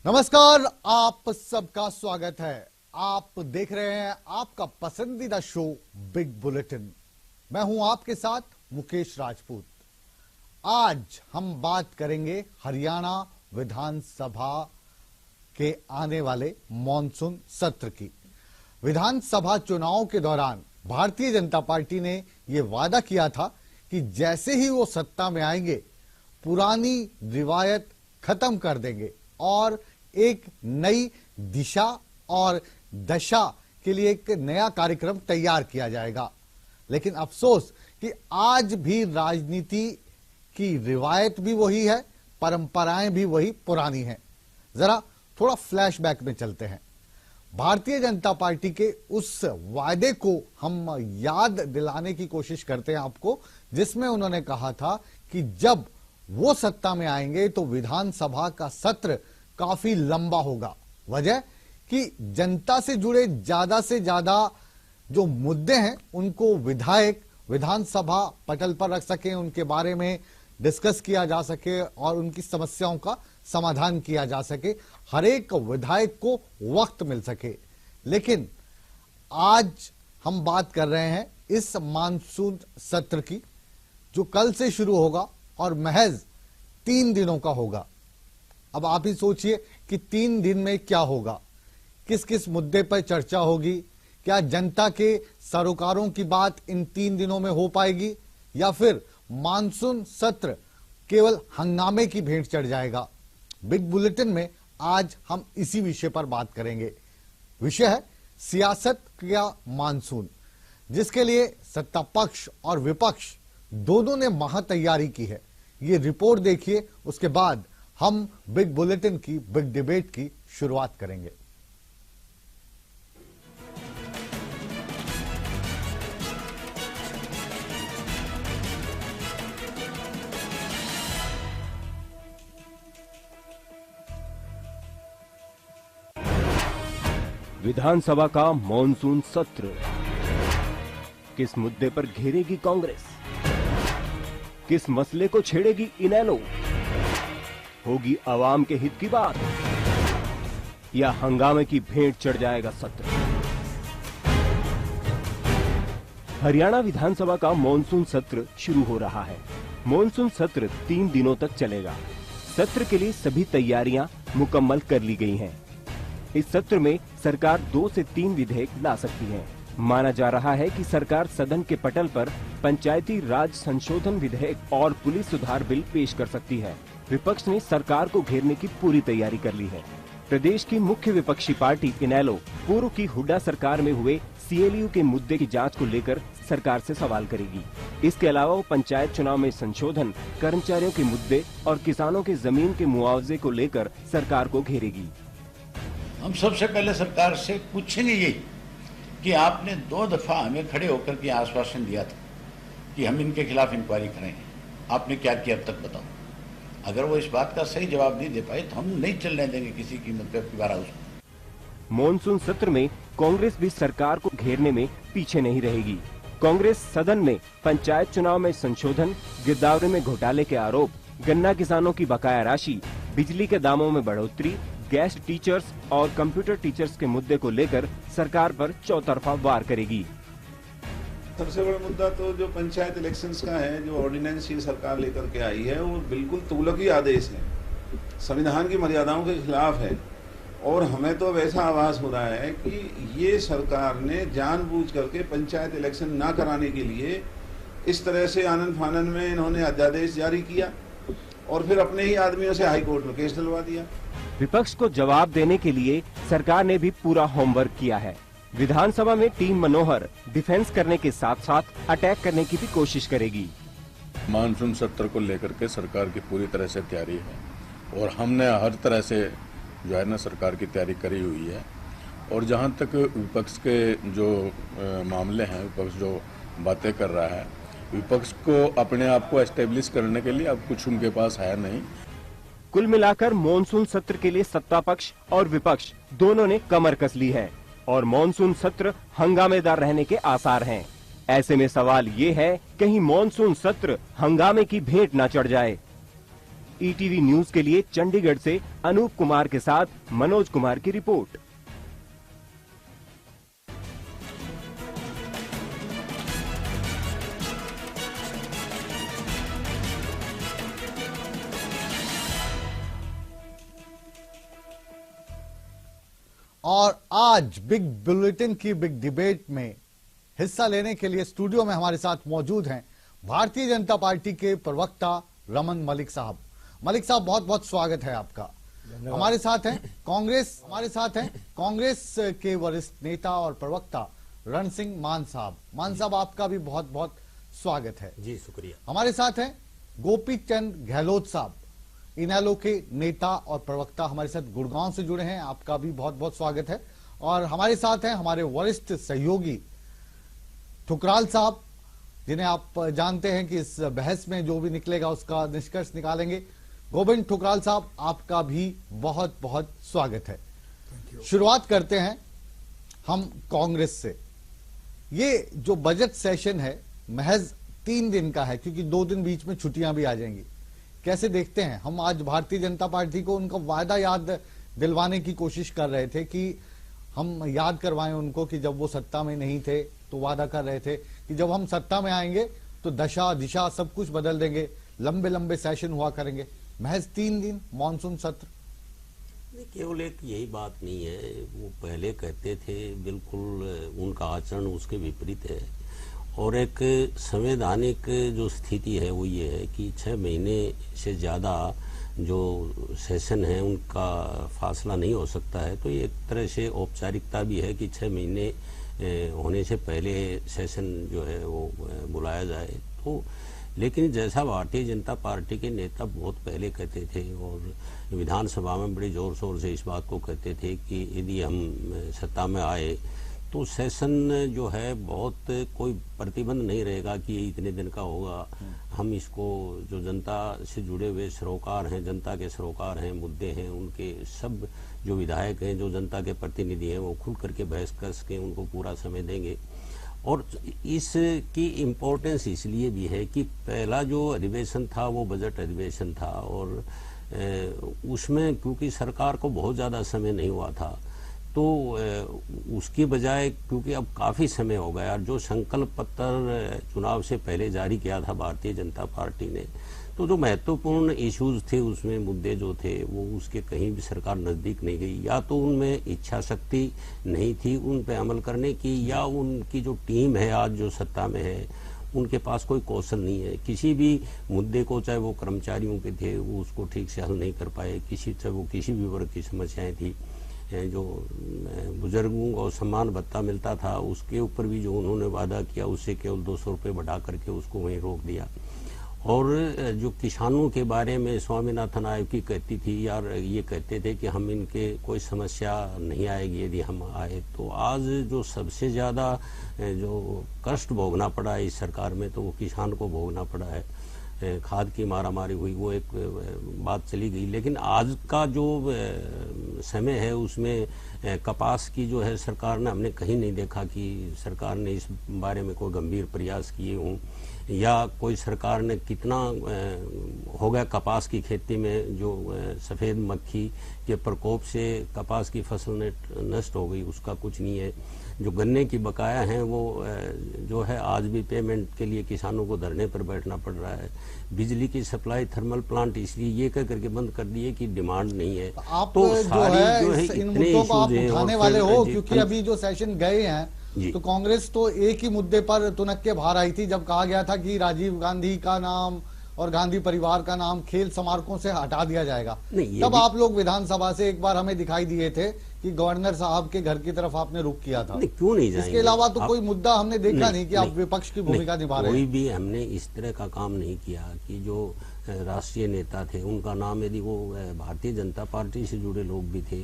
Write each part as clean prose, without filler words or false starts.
नमस्कार, आप सबका स्वागत है। आप देख रहे हैं आपका पसंदीदा शो बिग बुलेटिन। मैं हूं आपके साथ मुकेश राजपूत। आज हम बात करेंगे हरियाणा विधानसभा के आने वाले मॉनसून सत्र की। विधानसभा चुनाव के दौरान भारतीय जनता पार्टी ने यह वादा किया था कि जैसे ही वो सत्ता में आएंगे पुरानी रिवायत खत्म कर देंगे और एक नई दिशा और दशा के लिए एक नया कार्यक्रम तैयार किया जाएगा। लेकिन अफसोस कि आज भी राजनीति की रिवायत भी वही है, परंपराएं भी वही पुरानी हैं। जरा थोड़ा फ्लैशबैक में चलते हैं। भारतीय जनता पार्टी के उस वायदे को हम याद दिलाने की कोशिश करते हैं आपको, जिसमें उन्होंने कहा था कि जब वो सत्ता में आएंगे तो विधानसभा का सत्र काफी लंबा होगा। वजह कि जनता से जुड़े ज्यादा से ज्यादा जो मुद्दे हैं उनको विधायक विधानसभा पटल पर रख सके, उनके बारे में डिस्कस किया जा सके और उनकी समस्याओं का समाधान किया जा सके, हर एक विधायक को वक्त मिल सके। लेकिन आज हम बात कर रहे हैं इस मानसून सत्र की, जो कल से शुरू होगा और महज 3 दिनों का होगा। अब आप ही सोचिए कि 3 दिन में क्या होगा, किस किस मुद्दे पर चर्चा होगी, क्या जनता के सरोकारों की बात इन 3 दिनों में हो पाएगी या फिर मानसून सत्र केवल हंगामे की भेंट चढ़ जाएगा। बिग बुलेटिन में आज हम इसी विषय पर बात करेंगे। विषय है सियासत का मानसून, जिसके लिए सत्ता पक्ष और विपक्ष दोनों ने महा तैयारी की है। ये रिपोर्ट देखिए, उसके बाद हम बिग बुलेटिन की बिग डिबेट की शुरुआत करेंगे। विधानसभा का मॉनसून सत्र किस मुद्दे पर घेरेगी कांग्रेस, किस मसले को छेड़ेगी इनेलो, होगी आवाम के हित की बात या हंगामे की भेंट चढ़ जाएगा सत्र। हरियाणा विधानसभा का मॉनसून सत्र शुरू हो रहा है। मॉनसून सत्र 3 दिनों तक चलेगा। सत्र के लिए सभी तैयारियां मुकम्मल कर ली गई हैं। इस सत्र में सरकार 2 से 3 विधेयक ला सकती है। माना जा रहा है कि सरकार सदन के पटल पर पंचायती राज संशोधन विधेयक और पुलिस सुधार बिल पेश कर सकती है। विपक्ष ने सरकार को घेरने की पूरी तैयारी कर ली है। प्रदेश की मुख्य विपक्षी पार्टी इनेलो पूर्व की हुड्डा सरकार में हुए सीएलयू के मुद्दे की जांच को लेकर सरकार से सवाल करेगी। इसके अलावा वो पंचायत चुनाव में संशोधन, कर्मचारियों के मुद्दे और किसानों के जमीन के मुआवजे को लेकर सरकार को घेरेगी। हम सबसे पहले सरकार से पूछेंगे यही कि आपने 2 दफा हमें खड़े होकर के आश्वासन दिया था कि हम इनके खिलाफ इंक्वायरी करेंगे, आपने क्या किया अब तक बताओ। अगर वो इस बात का सही जवाब नहीं दे पाए तो हम नहीं चलने देंगे किसी कीमत पे दोबारा उसको। मॉनसून सत्र में कांग्रेस भी सरकार को घेरने में पीछे नहीं रहेगी। कांग्रेस सदन में पंचायत चुनाव में संशोधन, गिरदावरी में घोटाले के आरोप, गन्ना किसानों की बकाया राशि, बिजली के दामों में बढ़ोतरी, गेस्ट टीचर्स और कंप्यूटर टीचर्स के मुद्दे को लेकर सरकार पर चौतरफा वार करेगी। सबसे बड़ा मुद्दा तो जो पंचायत इलेक्शंस का है, जो ऑर्डिनेंस ही सरकार लेकर के आई है, वो बिल्कुल तुगलकी आदेश है, संविधान की मर्यादाओं के खिलाफ है। और हमें तो वैसा आभास हो रहा है कि ये सरकार ने जानबूझ करके पंचायत इलेक्शन ना कराने के लिए इस तरह से आनन फानन में इन्होंने अध्यादेश जारी किया और फिर अपने ही आदमियों से हाई कोर्ट में केस डलवा दिया। विपक्ष को जवाब देने के लिए सरकार ने भी पूरा होमवर्क किया है। विधानसभा में टीम मनोहर डिफेंस करने के साथ साथ अटैक करने की भी कोशिश करेगी। मानसून सत्र को लेकर के सरकार की पूरी तरह से तैयारी है और हमने हर तरह से जो है ना सरकार की तैयारी करी हुई है। और जहां तक विपक्ष के जो मामले हैं, विपक्ष जो बातें कर रहा है, विपक्ष को अपने आप को एस्टेब्लिश करने के लिए अब कुछ उनके पास है नहीं। कुल मिलाकर मॉनसून सत्र के लिए सत्ता पक्ष और विपक्ष दोनों ने कमर कस ली है और मॉनसून सत्र हंगामेदार रहने के आसार हैं। ऐसे में सवाल ये है, कहीं मॉनसून सत्र हंगामे की भेंट न चढ़ जाए। ईटीवी न्यूज के लिए चंडीगढ़ से अनूप कुमार के साथ मनोज कुमार की रिपोर्ट। और आज बिग बुलेटिन की बिग डिबेट में हिस्सा लेने के लिए स्टूडियो में हमारे साथ मौजूद हैं भारतीय जनता पार्टी के प्रवक्ता रमन मलिक साहब। मलिक साहब, बहुत बहुत स्वागत है आपका। हमारे साथ हैं कांग्रेस के वरिष्ठ नेता और प्रवक्ता रण सिंह मान साहब। मान साहब, आपका भी बहुत बहुत स्वागत है। जी, शुक्रिया। हमारे साथ हैं गोपी चंद गहलोत साहब, इनेलो के नेता और प्रवक्ता, हमारे साथ गुड़गांव से जुड़े हैं, आपका भी बहुत बहुत स्वागत है। और हमारे साथ हैं हमारे वरिष्ठ सहयोगी ठुकराल साहब, जिन्हें आप जानते हैं कि इस बहस में जो भी निकलेगा उसका निष्कर्ष निकालेंगे। गोविंद ठुकराल साहब, आपका भी बहुत बहुत स्वागत है। शुरुआत करते हैं हम कांग्रेस से। ये जो बजट सेशन है महज 3 दिन का है, क्योंकि 2 दिन बीच में छुट्टियां भी आ जाएंगी। कैसे देखते हैं? हम आज भारतीय जनता पार्टी को उनका वादा याद दिलवाने की कोशिश कर रहे थे कि हम याद करवाएं उनको कि जब वो सत्ता में नहीं थे तो वादा कर रहे थे कि जब हम सत्ता में आएंगे तो दशा दिशा सब कुछ बदल देंगे, लंबे लंबे सेशन हुआ करेंगे। महज 3 दिन मॉनसून सत्र। नहीं, केवल एक यही बात नहीं है, वो पहले कहते थे, बिल्कुल उनका आचरण उसके विपरीत है। और एक संवैधानिक जो स्थिति है वो ये है कि 6 महीने से ज़्यादा जो सेशन है उनका फासला नहीं हो सकता है। तो ये एक तरह से औपचारिकता भी है कि 6 महीने होने से पहले सेशन जो है वो बुलाया जाए। तो लेकिन जैसा भारतीय जनता पार्टी के नेता बहुत पहले कहते थे और विधानसभा में बड़े जोर शोर से इस बात को कहते थे कि यदि हम सत्ता में आए तो सेशन जो है बहुत कोई प्रतिबंध नहीं रहेगा कि ये इतने दिन का होगा। हम इसको जो जनता से जुड़े हुए सरोकार हैं, जनता के सरोकार हैं, मुद्दे हैं, उनके सब जो विधायक हैं, जो जनता के प्रतिनिधि हैं, वो खुल करके बहस कर सकें, उनको पूरा समय देंगे। और इसकी इम्पोर्टेंस इसलिए भी है कि पहला जो अधिवेशन था वो बजट अधिवेशन था और उसमें क्योंकि सरकार को बहुत ज़्यादा समय नहीं हुआ था, तो उसकी बजाय क्योंकि अब काफ़ी समय हो गया, जो संकल्प पत्र चुनाव से पहले जारी किया था भारतीय जनता पार्टी ने, तो जो महत्वपूर्ण इश्यूज थे उसमें मुद्दे जो थे वो उसके कहीं भी सरकार नज़दीक नहीं गई। या तो उनमें इच्छा शक्ति नहीं थी उन पे अमल करने की, या उनकी जो टीम है आज जो सत्ता में है उनके पास कोई कौशल नहीं है। किसी भी मुद्दे को, चाहे वो कर्मचारियों के थे, वो उसको ठीक से हल नहीं कर पाए। चाहे वो किसी भी वर्ग की समस्याएँ थी, जो बुजुर्गों को सम्मान भत्ता मिलता था उसके ऊपर भी जो उन्होंने वादा किया उससे केवल 200 रुपये बढ़ा करके उसको वहीं रोक दिया। और जो किसानों के बारे में स्वामीनाथन आयोग की कहती थी, यार ये कहते थे कि हम इनके कोई समस्या नहीं आएगी यदि हम आए, तो आज जो सबसे ज़्यादा जो कष्ट भोगना पड़ा है इस सरकार में तो वो किसान को भोगना पड़ा है। खाद की मारामारी हुई, वो एक बात चली गई। लेकिन आज का जो समय है उसमें कपास की जो है सरकार ने, हमने कहीं नहीं देखा कि सरकार ने इस बारे में कोई गंभीर प्रयास किए हों, या कोई सरकार ने कितना हो गया कपास की खेती में जो सफ़ेद मक्खी के प्रकोप से कपास की फसल नष्ट हो गई, उसका कुछ नहीं है। जो गन्ने की बकाया हैं वो जो है आज भी पेमेंट के लिए किसानों को धरने पर बैठना पड़ रहा है। बिजली की सप्लाई थर्मल प्लांट इसलिए ये कह करके बंद कर दिए कि डिमांड नहीं है। आप तो जो है इन मुद्दों को आप उठाने वाले हो, क्योंकि अभी जो सेशन गए हैं तो कांग्रेस तो एक ही मुद्दे पर तुनक के बाहर आई थी, जब कहा गया था कि राजीव गांधी का नाम और गांधी परिवार का नाम खेल स्मारकों से हटा दिया जाएगा। तब आप लोग विधानसभा से एक बार हमें दिखाई दिए थे कि गवर्नर साहब के घर की तरफ आपने रुख किया था। क्यों नहीं जाएंगे? इसके अलावा तो कोई मुद्दा हमने देखा नहीं कि आप विपक्ष की भूमिका निभा रहे हैं। कोई भी हमने इस तरह का काम नहीं किया कि जो राष्ट्रीय नेता थे उनका नाम, यदि वो भारतीय जनता पार्टी से जुड़े लोग भी थे,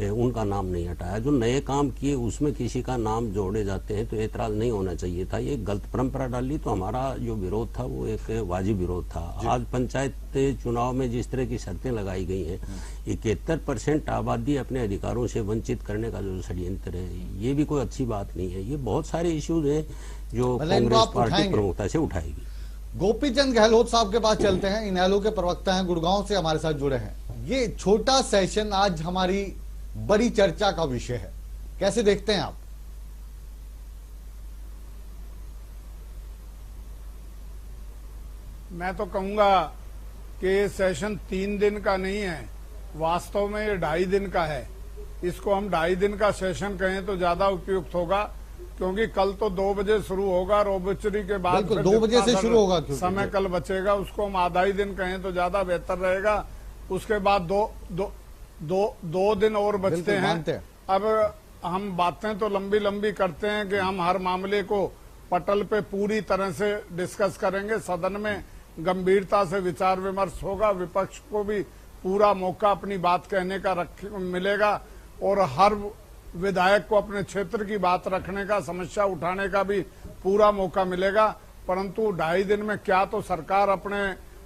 उनका नाम नहीं हटाया। जो नए काम किए उसमें किसी का नाम जोड़े जाते हैं तो एतराज नहीं होना चाहिए था। ये गलत परंपरा डाली, तो हमारा जो विरोध था वो एक वाजिब विरोध था। आज पंचायत चुनाव में जिस तरह की शर्तें लगाई गई हैं, 71% आबादी अपने अधिकारों से वंचित करने का जो षड्यंत्र है, ये भी कोई अच्छी बात नहीं है। ये बहुत सारे इश्यूज हैं जो कांग्रेस पार्टी प्रमुखता से उठाएगी। गोपीचंद गहलोत साहब के पास चलते हैं। इनेलो के प्रवक्ता हैं, गुड़गांव से हमारे साथ जुड़े हैं। ये छोटा सेशन आज हमारी बड़ी चर्चा का विषय है, कैसे देखते हैं आप? मैं तो कहूंगा कि ये सेशन 3 दिन का नहीं है, वास्तव में ये 2.5 दिन का है। इसको हम 2.5 दिन का सेशन कहें तो ज्यादा उपयुक्त होगा, क्योंकि कल तो 2 बजे शुरू होगा और ओबेचुरी के बाद बिल्कुल 2 बजे से शुरू होगा, समय कल बचेगा, उसको हम आधा ही दिन कहें तो ज्यादा बेहतर रहेगा। उसके बाद दो दिन और बचते हैं। अब हम बातें तो लंबी लंबी करते हैं कि हम हर मामले को पटल पे पूरी तरह से डिस्कस करेंगे, सदन में गंभीरता से विचार विमर्श होगा, विपक्ष को भी पूरा मौका अपनी बात कहने का मिलेगा और हर विधायक को अपने क्षेत्र की बात रखने का, समस्या उठाने का भी पूरा मौका मिलेगा। परंतु 2.5 दिन में क्या तो सरकार अपने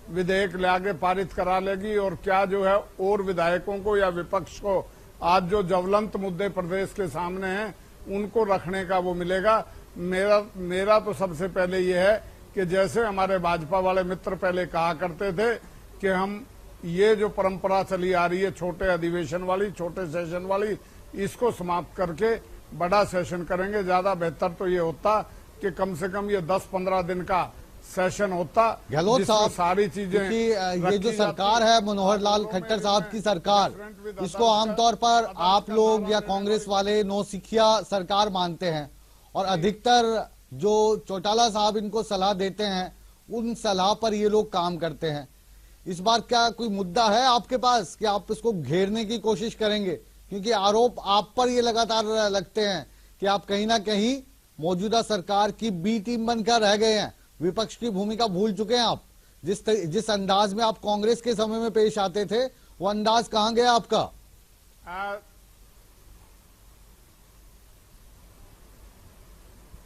विधेयक ले आगे पारित करा लेगी और क्या जो है और विधायकों को या विपक्ष को आज जो ज्वलंत मुद्दे प्रदेश के सामने हैं उनको रखने का वो मिलेगा। मेरा तो सबसे पहले ये है कि जैसे हमारे भाजपा वाले मित्र पहले कहा करते थे कि हम ये जो परंपरा चली आ रही है छोटे अधिवेशन वाली, छोटे सेशन वाली, इसको समाप्त करके बड़ा सेशन करेंगे। ज्यादा बेहतर तो ये होता कि कम से कम ये 10-15 दिन का सेशन होता। गहलोत साहब, सारी चीजें ये जो सरकार है मनोहर लाल खट्टर साहब की सरकार, इसको आमतौर पर आप लोग या कांग्रेस वाले नौसिखिया सरकार मानते हैं और अधिकतर जो चौटाला साहब इनको सलाह देते हैं उन सलाह पर ये लोग काम करते हैं। इस बार क्या कोई मुद्दा है आपके पास कि आप इसको घेरने की कोशिश करेंगे? क्योंकि आरोप आप पर ये लगातार लगते हैं कि आप कहीं ना कहीं मौजूदा सरकार की बी टीम बनकर रह गए हैं, विपक्ष की भूमिका भूल चुके हैं आप। जिस अंदाज में आप कांग्रेस के समय में पेश आते थे वो अंदाज कहां गया आपका?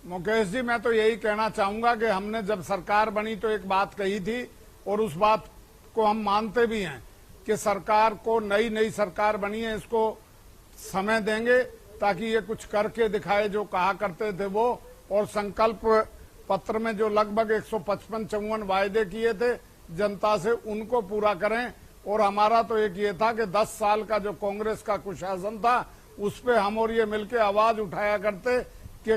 मुकेश जी, मैं तो यही कहना चाहूंगा कि हमने जब सरकार बनी तो एक बात कही थी और उस बात को हम मानते भी हैं कि सरकार को नई सरकार बनी है, इसको समय देंगे ताकि ये कुछ करके दिखाए जो कहा करते थे वो, और संकल्प पत्र में जो लगभग 155-54 वायदे किए थे जनता से उनको पूरा करें। और हमारा तो एक ये था कि 10 साल का जो कांग्रेस का कुशासन था उस पे हम और ये मिलकर आवाज उठाया करते कि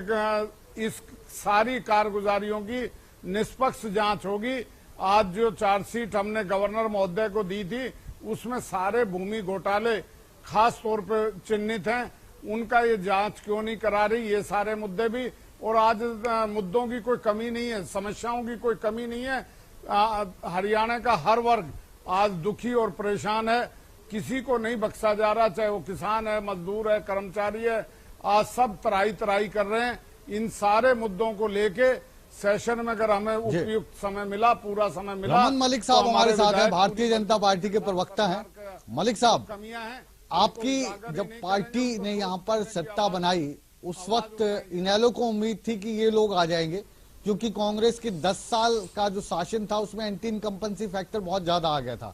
इस सारी कारगुजारियों की निष्पक्ष जांच होगी। आज जो चार्जशीट हमने गवर्नर महोदय को दी थी उसमें सारे भूमि घोटाले खास तौर पर चिन्हित हैं, उनका ये जांच क्यों नहीं करा रही, ये सारे मुद्दे भी। और आज मुद्दों की कोई कमी नहीं है, समस्याओं की कोई कमी नहीं है। हरियाणा का हर वर्ग आज दुखी और परेशान है, किसी को नहीं बख्शा जा रहा, चाहे वो किसान है, मजदूर है, कर्मचारी है, आज सब तराई कर रहे हैं। इन सारे मुद्दों को लेके सेशन में अगर हमें उपयुक्त समय मिला, पूरा समय मिला। रमन मलिक साहब तो हमारे साथ हैं, भारतीय जनता पार्टी के प्रवक्ता हैं। मलिक साहब, आपकी जब पार्टी ने यहाँ पर सत्ता बनाई उस वक्त इनेलो को उम्मीद थी कि ये लोग आ जाएंगे, क्योंकि कांग्रेस के 10 साल का जो शासन था उसमें एंटी इनकम्पेंसी फैक्टर बहुत ज्यादा आ गया था।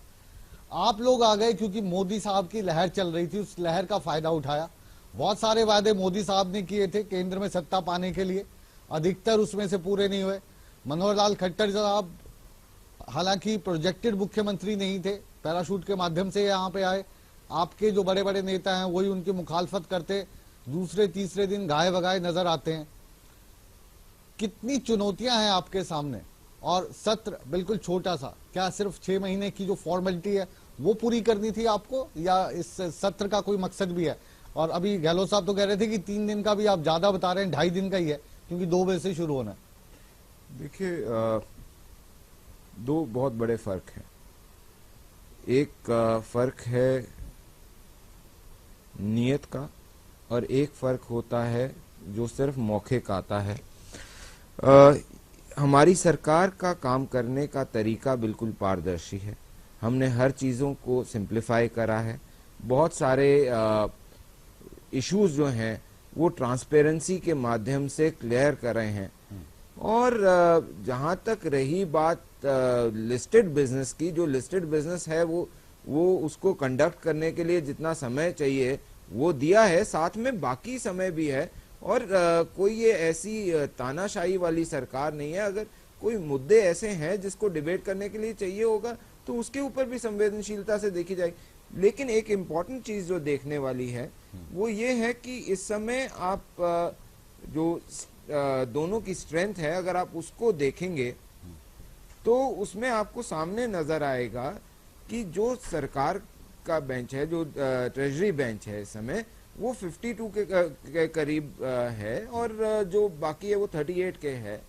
आप लोग आ गए क्योंकि मोदी साहब की लहर चल रही थी, उस लहर का फायदा उठाया। बहुत सारे वादे मोदी साहब ने किए थे केंद्र में सत्ता पाने के लिए, अधिकतर उसमें से पूरे नहीं हुए। मनोहर लाल खट्टर साहब हालांकि प्रोजेक्टेड मुख्यमंत्री नहीं थे, पैराशूट के माध्यम से यहाँ पे आए। आपके जो बड़े बड़े नेता हैं वही उनकी मुखालफत करते, दूसरे तीसरे दिन गाये बगाए नजर आते हैं। कितनी चुनौतियां हैं आपके सामने, और सत्र बिल्कुल छोटा सा, क्या सिर्फ 6 महीने की जो फॉर्मेलिटी है वो पूरी करनी थी आपको, या इस सत्र का कोई मकसद भी है? और अभी गहलोत साहब तो कह रहे थे कि 3 दिन का भी आप ज्यादा बता रहे हैं, 2.5 दिन का ही है क्योंकि 2 बजे से शुरू होना है। देखिए, 2 बहुत बड़े फर्क हैं। एक फर्क है नियत का और एक फर्क होता है जो सिर्फ मौके का आता है। हमारी सरकार का काम करने का तरीका बिल्कुल पारदर्शी है। हमने हर चीज़ों को सिंप्लीफाई करा है। बहुत सारे इश्यूज जो हैं वो ट्रांसपेरेंसी के माध्यम से क्लियर कर रहे हैं। और जहां तक रही बात लिस्टेड बिजनेस की, जो लिस्टेड बिजनेस है वो उसको कंडक्ट करने के लिए जितना समय चाहिए वो दिया है, साथ में बाकी समय भी है। और कोई ये ऐसी तानाशाही वाली सरकार नहीं है। अगर कोई मुद्दे ऐसे हैं जिसको डिबेट करने के लिए चाहिए होगा तो उसके ऊपर भी संवेदनशीलता से देखी जाएगी। लेकिन एक इम्पॉर्टेंट चीज जो देखने वाली है वो ये है कि इस समय आप जो दोनों की स्ट्रेंथ है अगर आप उसको देखेंगे तो उसमें आपको सामने नजर आएगा कि जो सरकार का बेंच है, जो ट्रेजरी बेंच है इस समय, वो 52 के करीब है और जो बाकी है वो 38 के है।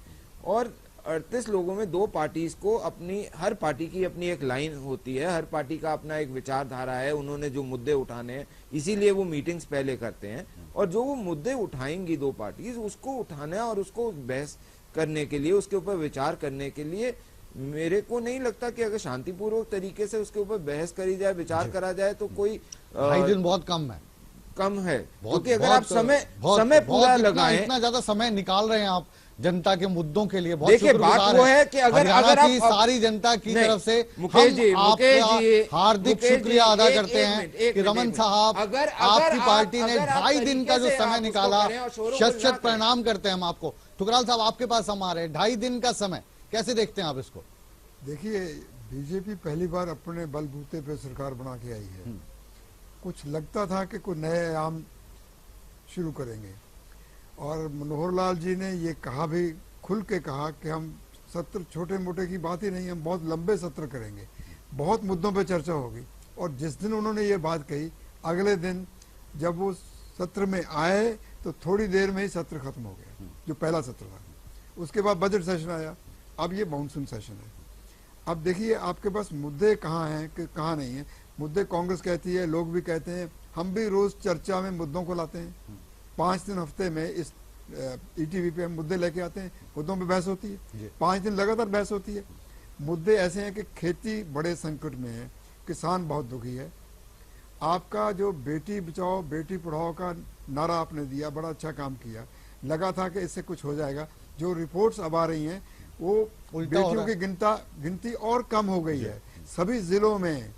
और 38 लोगों में दो पार्टीज को अपनी, हर पार्टी की अपनी एक लाइन होती है, हर पार्टी का अपना एक विचारधारा है, उन्होंने जो मुद्दे उठाने हैं इसीलिए वो मीटिंग्स पहले करते हैं। और जो वो मुद्दे उठाएंगी दो पार्टीज, उसको उठाना और उसको बहस करने के लिए, उसके ऊपर विचार करने के लिए मेरे को नहीं लगता कि अगर शांतिपूर्वक तरीके से उसके ऊपर बहस करी जाए, विचार करा जाए तो कोई 2.5 दिन बहुत कम है क्योंकि अगर आप समय पूरा लगाएं, इतना ज्यादा समय निकाल रहे हैं आप जनता के मुद्दों के लिए, बहुत देखिए बात वो है कि अगर की सारी जनता की तरफ से मुकेश जी हार्दिक शुक्रिया अदा करते हैं कि रमन साहब आपकी पार्टी ने 2.5 दिन का जो समय निकाला, शत प्रणाम करते हैं हम आपको। ठुकराल साहब आपके पास हम आ रहे हैं, 2.5 दिन का समय कैसे देखते हैं आप इसको? देखिए, बीजेपी पहली बार अपने बलबूते पे सरकार बना के आई है। कुछ लगता था कि कोई नए आयाम शुरू करेंगे और मनोहर लाल जी ने ये कहा भी, खुल के कहा कि हम सत्र छोटे मोटे की बात ही नहीं, हम बहुत लंबे सत्र करेंगे, बहुत मुद्दों पे चर्चा होगी। और जिस दिन उन्होंने ये बात कही, अगले दिन जब वो सत्र में आए तो थोड़ी देर में ही सत्र खत्म हो गया, जो पहला सत्र था। उसके बाद बजट सेशन आया, अब ये मानसून सेशन है। अब देखिए आपके पास मुद्दे कहाँ हैं कि कहाँ नहीं है। मुद्दे कांग्रेस कहती है, लोग भी कहते हैं, हम भी रोज चर्चा में मुद्दों को लाते हैं। 5 दिन हफ्ते में इस ईटीवी पे हम मुद्दे लेके आते हैं, मुद्दों पे बहस होती है, 5 दिन लगातार बहस होती है। मुद्दे ऐसे हैं कि खेती बड़े संकट में है, किसान बहुत दुखी है। आपका जो बेटी बचाओ बेटी पढ़ाओ का नारा आपने दिया, बड़ा अच्छा काम किया, लगा था कि इससे कुछ हो जाएगा। जो रिपोर्ट्स अब आ रही हैं वो बेटियों की गिनती और कम हो गई है। सभी जिलों में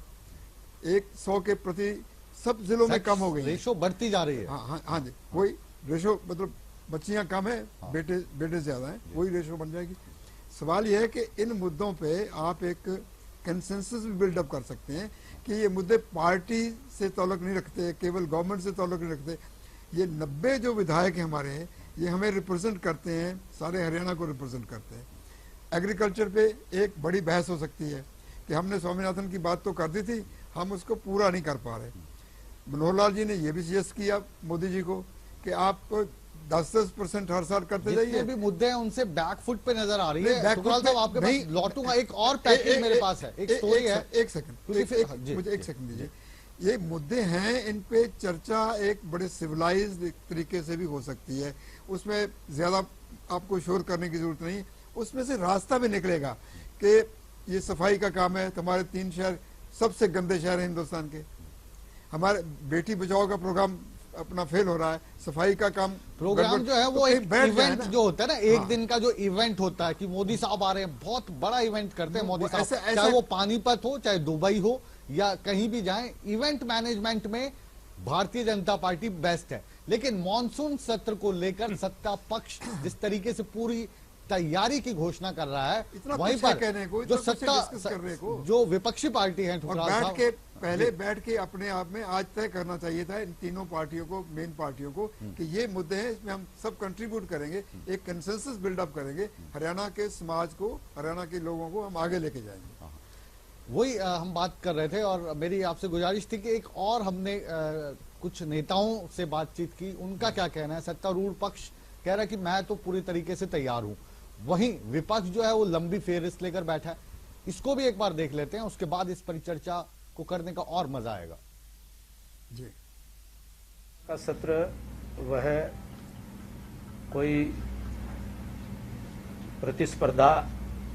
100 के प्रति सब जिलों में कम हो गई, रेशो बढ़ती जा रही है। हाँ जी, वही रेशो, मतलब बच्चियां कम है, बेटे ज्यादा हैं, वही रेशो बन जाएगी। सवाल यह है कि इन मुद्दों पे आप एक कंसेंसस भी बिल्डअप कर सकते हैं कि ये मुद्दे पार्टी से ताल्लुक नहीं रखते, केवल गवर्नमेंट से ताल्लुक नहीं रखते। ये 90 जो विधायक हैं हमारे हैं, ये हमें रिप्रेजेंट करते हैं, सारे हरियाणा को रिप्रेजेंट करते हैं। एग्रीकल्चर पे एक बड़ी बहस हो सकती है कि हमने स्वामीनाथन की बात तो कर दी थी, हम उसको पूरा नहीं कर पा रहे। मनोहर लाल जी ने यह भी सजेस्ट किया मोदी जी को कि आप 10% हर साल करते जाइए। भी मुद्दे हैं उनसे बैकफुट पे नजर आ रही है। ठुकराल साहब आपके पास लौटूंगा, एक और पैकेज मेरे पास है, एक स्टोरी है। एक सेकंड मुझे एक सेकंड दीजिए। ये मुद्दे हैं, इन पे चर्चा एक बड़े सिविलाइज्ड तरीके से भी हो सकती है, उसमें ज्यादा आपको शोर करने की जरूरत नहीं। उसमें से रास्ता भी निकलेगा कि ये सफाई का काम है, तुम्हारे 3 शहर सबसे गंदे शहर हैं हिंदुस्तान के, हमारे बेटी बचाओ का प्रोग्राम अपना फेल हो रहा है, सफाई का काम प्रोग्राम जो है वो एक इवेंट जो होता है ना, एक दिन का जो इवेंट होता है कि मोदी साहब आ रहे हैं, बहुत बड़ा इवेंट करते हैं मोदी साहब, चाहे वो पानीपत हो, चाहे दुबई हो या कहीं भी जाएं, इवेंट मैनेजमेंट में भारतीय जनता पार्टी बेस्ट है। लेकिन मॉनसून सत्र को लेकर सत्ता पक्ष जिस तरीके से पूरी तैयारी की घोषणा कर रहा है, वहीं पर जो सत्ता जो विपक्षी पार्टी है, बैठ के पहले बैठ के अपने आप में आज तय करना चाहिए था इन तीनों पार्टियों को, मेन पार्टियों को, कि ये मुद्दे हैं, इसमें हम सब कंट्रीब्यूट करेंगे, एक कंसेंसस बिल्डअप करेंगे, हरियाणा के समाज को, हरियाणा के लोगों को हम आगे लेके जाएंगे। वही हम बात कर रहे थे और मेरी आपसे गुजारिश थी कि एक और हमने कुछ नेताओं से बातचीत की, उनका क्या कहना है। सत्तारूढ़ पक्ष कह रहा है कि मैं तो पूरी तरीके से तैयार हूं, वहीं विपक्ष जो है वो लंबी फेहरिस्त लेकर बैठा है। इसको भी एक बार देख लेते हैं, उसके बाद इस परिचर्चा को करने का और मजा आएगा। जी का सत्र वह कोई प्रतिस्पर्धा,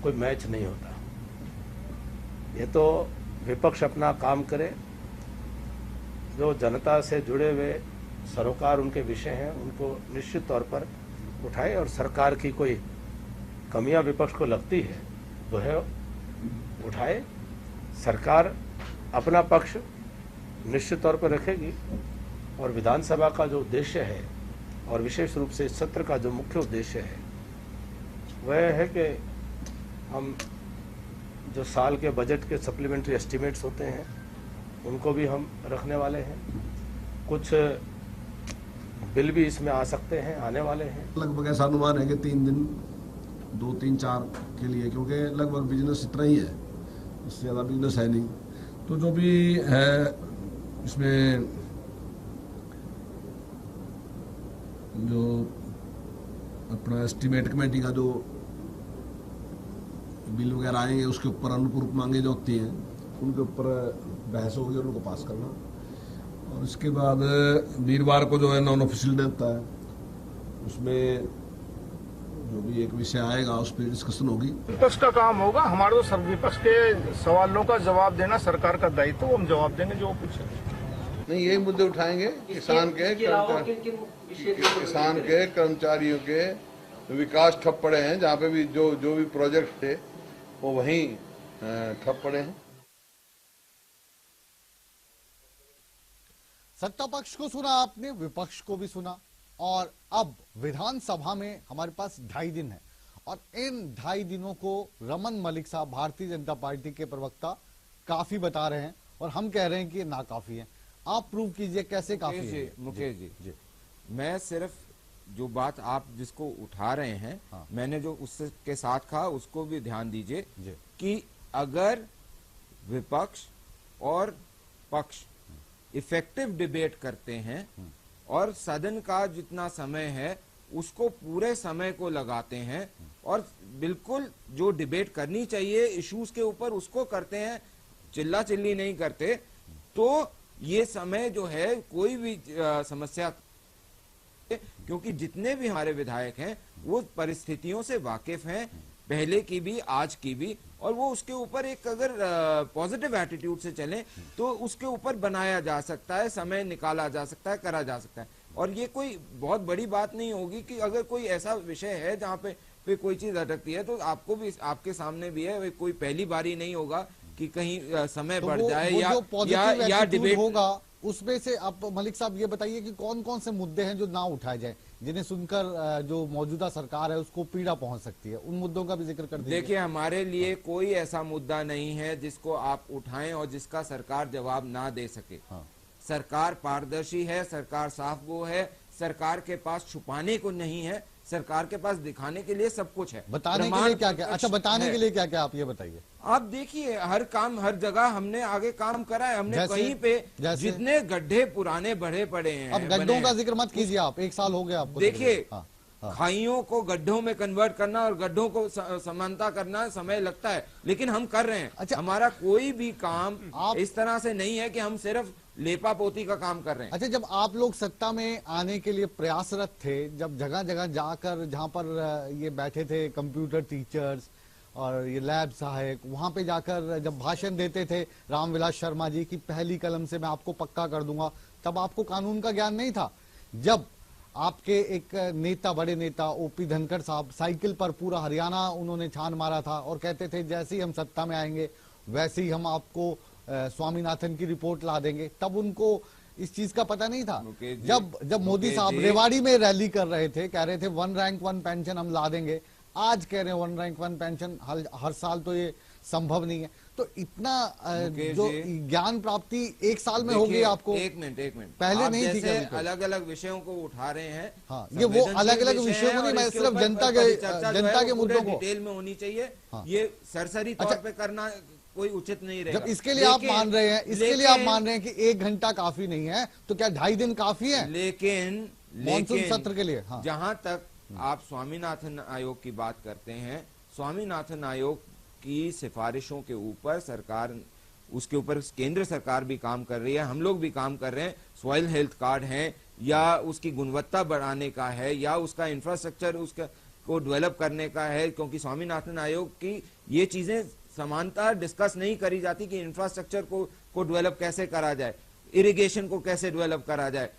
कोई मैच नहीं होता। ये तो विपक्ष अपना काम करे, जो जनता से जुड़े हुए सरोकार उनके विषय हैं उनको निश्चित तौर पर उठाए, और सरकार की कोई कमियां विपक्ष को लगती है वह उठाए। सरकार अपना पक्ष निश्चित तौर पर रखेगी, और विधानसभा का जो उद्देश्य है और विशेष रूप से इस सत्र का जो मुख्य उद्देश्य है वह है कि हम जो साल के बजट के सप्लीमेंट्री एस्टिमेट्स होते हैं उनको भी हम रखने वाले हैं। कुछ बिल भी इसमें आ सकते हैं, आने वाले हैं। लगभग ऐसा अनुमान है कि 3 दिन 2, 3, 4 के लिए, क्योंकि लगभग बिजनेस इतना ही है, इससे ज़्यादा बिजनेस है नहीं। तो जो भी है इसमें जो अपना एस्टीमेट कमेटी का जो बिल वगैरह आएंगे उसके ऊपर अनुपूरक मांगे जो होती हैं उनके ऊपर बहस होगी और उनको पास करना। और इसके बाद वीरवार को जो है नॉन ऑफिशियल डे होता है, उसमें जो भी एक विषय आएगा उस पर डिस्कशन होगी। विपक्ष का काम होगा, हमारे तो सब विपक्ष के सवालों का जवाब देना सरकार का दायित्व, हम जवाब देंगे जो पूछे। नहीं, यही मुद्दे उठाएंगे, किसान के कर्मचारियों के विकास ठप पड़े हैं, जहाँ पे भी जो भी प्रोजेक्ट थे वो वहीं ठप पड़े हैं। सत्ता पक्ष को सुना आपने, विपक्ष को भी सुना, और अब विधानसभा में हमारे पास 2.5 दिन है और इन 2.5 दिनों को रमन मलिक साहब भारतीय जनता पार्टी के प्रवक्ता काफी बता रहे हैं और हम कह रहे हैं कि ना काफी है। आप प्रूव कीजिए कैसे काफी है। मुकेश जी, मैं सिर्फ जो बात आप जिसको उठा रहे हैं, हाँ। मैंने जो उसके साथ कहा उसको भी ध्यान दीजिए कि अगर विपक्ष और पक्ष इफेक्टिव डिबेट करते हैं और सदन का जितना समय है उसको पूरे समय को लगाते हैं और बिल्कुल जो डिबेट करनी चाहिए इश्यूज के ऊपर उसको करते हैं, चिल्ला चिल्ली नहीं करते, तो ये समय जो है कोई भी समस्या, क्योंकि जितने भी हमारे विधायक हैं वो परिस्थितियों से वाकिफ हैं, पहले की भी आज की भी, और वो उसके ऊपर एक अगर पॉजिटिव एटीट्यूड से चलें तो उसके ऊपर बनाया जा सकता है, समय निकाला जा सकता है, करा जा सकता है। और ये कोई बहुत बड़ी बात नहीं होगी कि अगर कोई ऐसा विषय है जहाँ पे कोई चीज अटकती है तो आपको भी, आपके सामने भी है, कोई पहली बारी नहीं होगा कि कहीं समय बढ़ जाए या डिबेट होगा। उसमें से आप मलिक साहब ये बताइए कि कौन कौन से मुद्दे हैं जो ना उठाए जाए, जिन्हें सुनकर जो मौजूदा सरकार है उसको पीड़ा पहुंच सकती है, उन मुद्दों का भी जिक्र कर दीजिए। देखिए, हमारे लिए कोई ऐसा मुद्दा नहीं है जिसको आप उठाएं और जिसका सरकार जवाब ना दे सके। सरकार पारदर्शी है, सरकार साफ गो है, सरकार के पास छुपाने को नहीं है, सरकार के पास दिखाने के लिए सब कुछ है। बताने के लिए क्या क्या? अच्छा, बताने के लिए क्या क्या आप ये बताइए। आप देखिए, हर काम हर जगह हमने आगे काम करा है। हमने कहीं पे जितने गड्ढे पुराने बढ़े पड़े हैं, अब गड्ढों का जिक्र मत कीजिए आप, 1 साल हो गया आपको। देखिए, खाइयों को गड्ढों में कन्वर्ट करना और गड्ढों को समानता करना समय लगता है, लेकिन हम कर रहे हैं। अच्छा, हमारा कोई भी काम इस तरह से नहीं है कि हम सिर्फ लेपा पोती का काम कर रहे हैं। अच्छा, जब आप लोग सत्ता में आने के लिए प्रयासरत थे, जब जगह जगह जाकर जहां पर ये बैठे थे कंप्यूटर टीचर्स और ये लैब सहायक, वहां पे जाकर जब भाषण देते थे रामविलास शर्मा जी की पहली कलम से मैं आपको पक्का कर दूंगा, तब आपको कानून का ज्ञान नहीं था। जब आपके एक नेता, बड़े नेता ओपी धनखड़ साहब साइकिल पर पूरा हरियाणा उन्होंने छान मारा था और कहते थे जैसे ही हम सत्ता में आएंगे वैसे ही हम आपको स्वामीनाथन की रिपोर्ट ला देंगे, तब उनको इस चीज का पता नहीं था। जब मोदी साहब रेवाड़ी में रैली कर रहे थे, कह रहे थे 1 रैंक 1 पेंशन हम ला देंगे, आज कह रहे हैं 1 रैंक 1 पेंशन हर साल, तो ये संभव नहीं है। तो इतना जो ज्ञान प्राप्ति 1 साल में होगी आपको। एक मिनट पहले नहीं थी। अलग अलग विषयों को उठा रहे हैं। हाँ, ये वो अलग अलग विषयों को नहीं, मैं सिर्फ जनता के मुद्दों को, डिटेल में होनी चाहिए। ये सरसरी तौर पे करना कोई उचित नहीं रहेगा। जब इसके लिए आप मान रहे हैं, इसके लिए आप मान रहे हैं कि 1 घंटा काफी नहीं है, तो क्या 2.5 दिन काफी है? लेकिन मॉनसून सत्र के लिए। हाँ। जहां तक आप स्वामीनाथन आयोग की बात करते हैं, स्वामीनाथन आयोग की सिफारिशों के ऊपर सरकार, उसके ऊपर केंद्र सरकार भी काम कर रही है, हम लोग भी काम कर रहे हैं। सॉइल हेल्थ कार्ड है या उसकी गुणवत्ता बढ़ाने का है या उसका इंफ्रास्ट्रक्चर उसका को डेवलप करने का है, क्योंकि स्वामीनाथन आयोग की ये चीजें समानता डिस्कस नहीं करी जाती कि इंफ्रास्ट्रक्चर को डेवलप कैसे करा जाए, इरिगेशन को कैसे डेवलप करा जाए,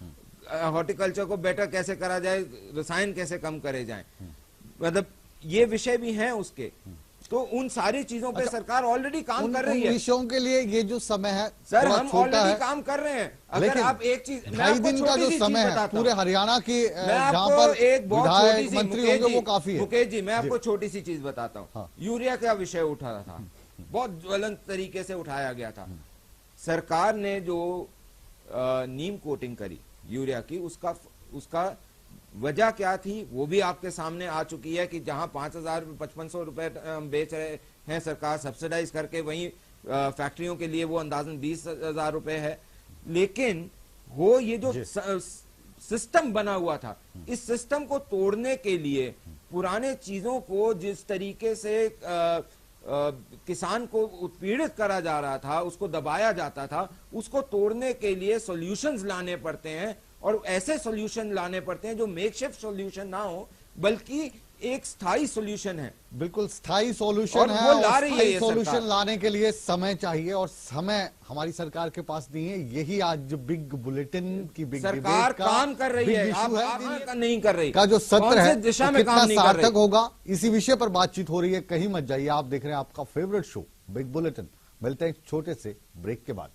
हॉर्टिकल्चर को बेटर कैसे करा जाए, रसायन कैसे कम करे जाए, मतलब ये विषय भी हैं उसके। तो उन सारी चीजों पे सरकार ऑलरेडी काम कर रही है। विषयों के लिए ये जो समय है सर, हम ऑलरेडी काम कर रहे हैं। अगर आप एक चीज, 2.5 दिन का जो समय है पूरे हरियाणा की, जहां पर एक बहुत छोटी सी, मंत्री होंगे वो काफी है। मुकेश जी, मैं आपको छोटी सी चीज बताता हूँ। यूरिया का विषय उठा था, बहुत ज्वलंत तरीके से उठाया गया था। सरकार ने जो नीम कोटिंग करी यूरिया की, उसका वजह क्या थी वो भी आपके सामने आ चुकी है कि जहां 5,500 रुपए बेच रहे हैं सरकार सब्सिडाइज करके, वहीं फैक्ट्रियों के लिए वो अंदाजन 20,000 रुपए है। लेकिन वो ये जो सिस्टम बना हुआ था, इस सिस्टम को तोड़ने के लिए पुराने चीजों को जिस तरीके से किसान को उत्पीड़ित करा जा रहा था, उसको दबाया जाता था, उसको तोड़ने के लिए सॉल्यूशंस लाने पड़ते हैं। और ऐसे सॉल्यूशन लाने पड़ते हैं जो मेकशिफ्ट सॉल्यूशन ना हो, बल्कि एक स्थायी सॉल्यूशन है। बिल्कुल स्थायी सॉल्यूशन है, वो ला रही है। सॉल्यूशन लाने के लिए समय चाहिए और समय हमारी सरकार के पास नहीं है। यही आज बिग बुलेटिन की बिग सरकार काम कर रही है, आप नहीं कर रही का जो सत्र है दिशा में कितना सार्थक होगा, इसी विषय पर बातचीत हो रही है। कहीं मत जाइए, आप देख रहे हैं आपका फेवरेट शो बिग बुलेटिन। मिलते हैं एक छोटे से ब्रेक के बाद।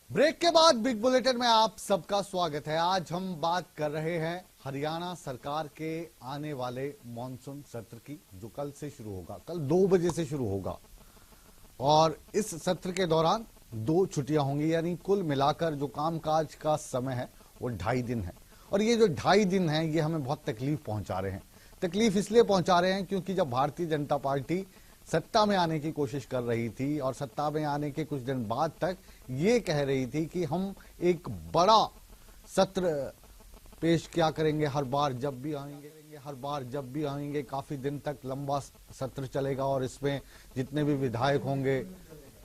ब्रेक के बाद बिग बुलेटिन में आप सबका स्वागत है। आज हम बात कर रहे हैं हरियाणा सरकार के आने वाले मॉनसून सत्र की, जो कल से शुरू होगा, कल 2 बजे से शुरू होगा। और इस सत्र के दौरान 2 छुट्टियां होंगी, यानी कुल मिलाकर जो कामकाज का समय है वो 2.5 दिन है। और ये जो 2.5 दिन है ये हमें बहुत तकलीफ पहुंचा रहे हैं। तकलीफ इसलिए पहुंचा रहे हैं क्योंकि जब भारतीय जनता पार्टी सत्ता में आने की कोशिश कर रही थी और सत्ता में आने के कुछ दिन बाद तक ये कह रही थी कि हम एक बड़ा सत्र पेश क्या करेंगे, हर बार जब भी आएंगे काफी दिन तक लंबा सत्र चलेगा और इसमें जितने भी विधायक होंगे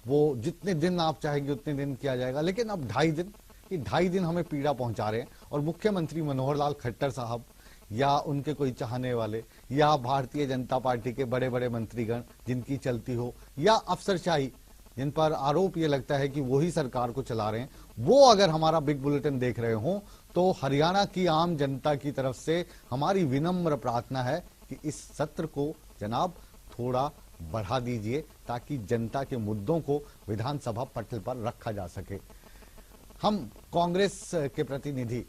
वो जितने दिन आप चाहेंगे उतने दिन किया जाएगा। लेकिन अब 2.5 दिन हमें पीड़ा पहुंचा रहे हैं। और मुख्यमंत्री मनोहर लाल खट्टर साहब या उनके कोई चाहने वाले या भारतीय जनता पार्टी के बड़े बड़े मंत्रीगण जिनकी चलती हो, या अफसरशाही जिन पर आरोप ये लगता है कि वही सरकार को चला रहे हैं, वो अगर हमारा बिग बुलेटिन देख रहे हो तो हरियाणा की आम जनता की तरफ से हमारी विनम्र प्रार्थना है कि इस सत्र को जनाब थोड़ा बढ़ा दीजिए ताकि जनता के मुद्दों को विधानसभा पटल पर रखा जा सके। हम कांग्रेस के प्रतिनिधि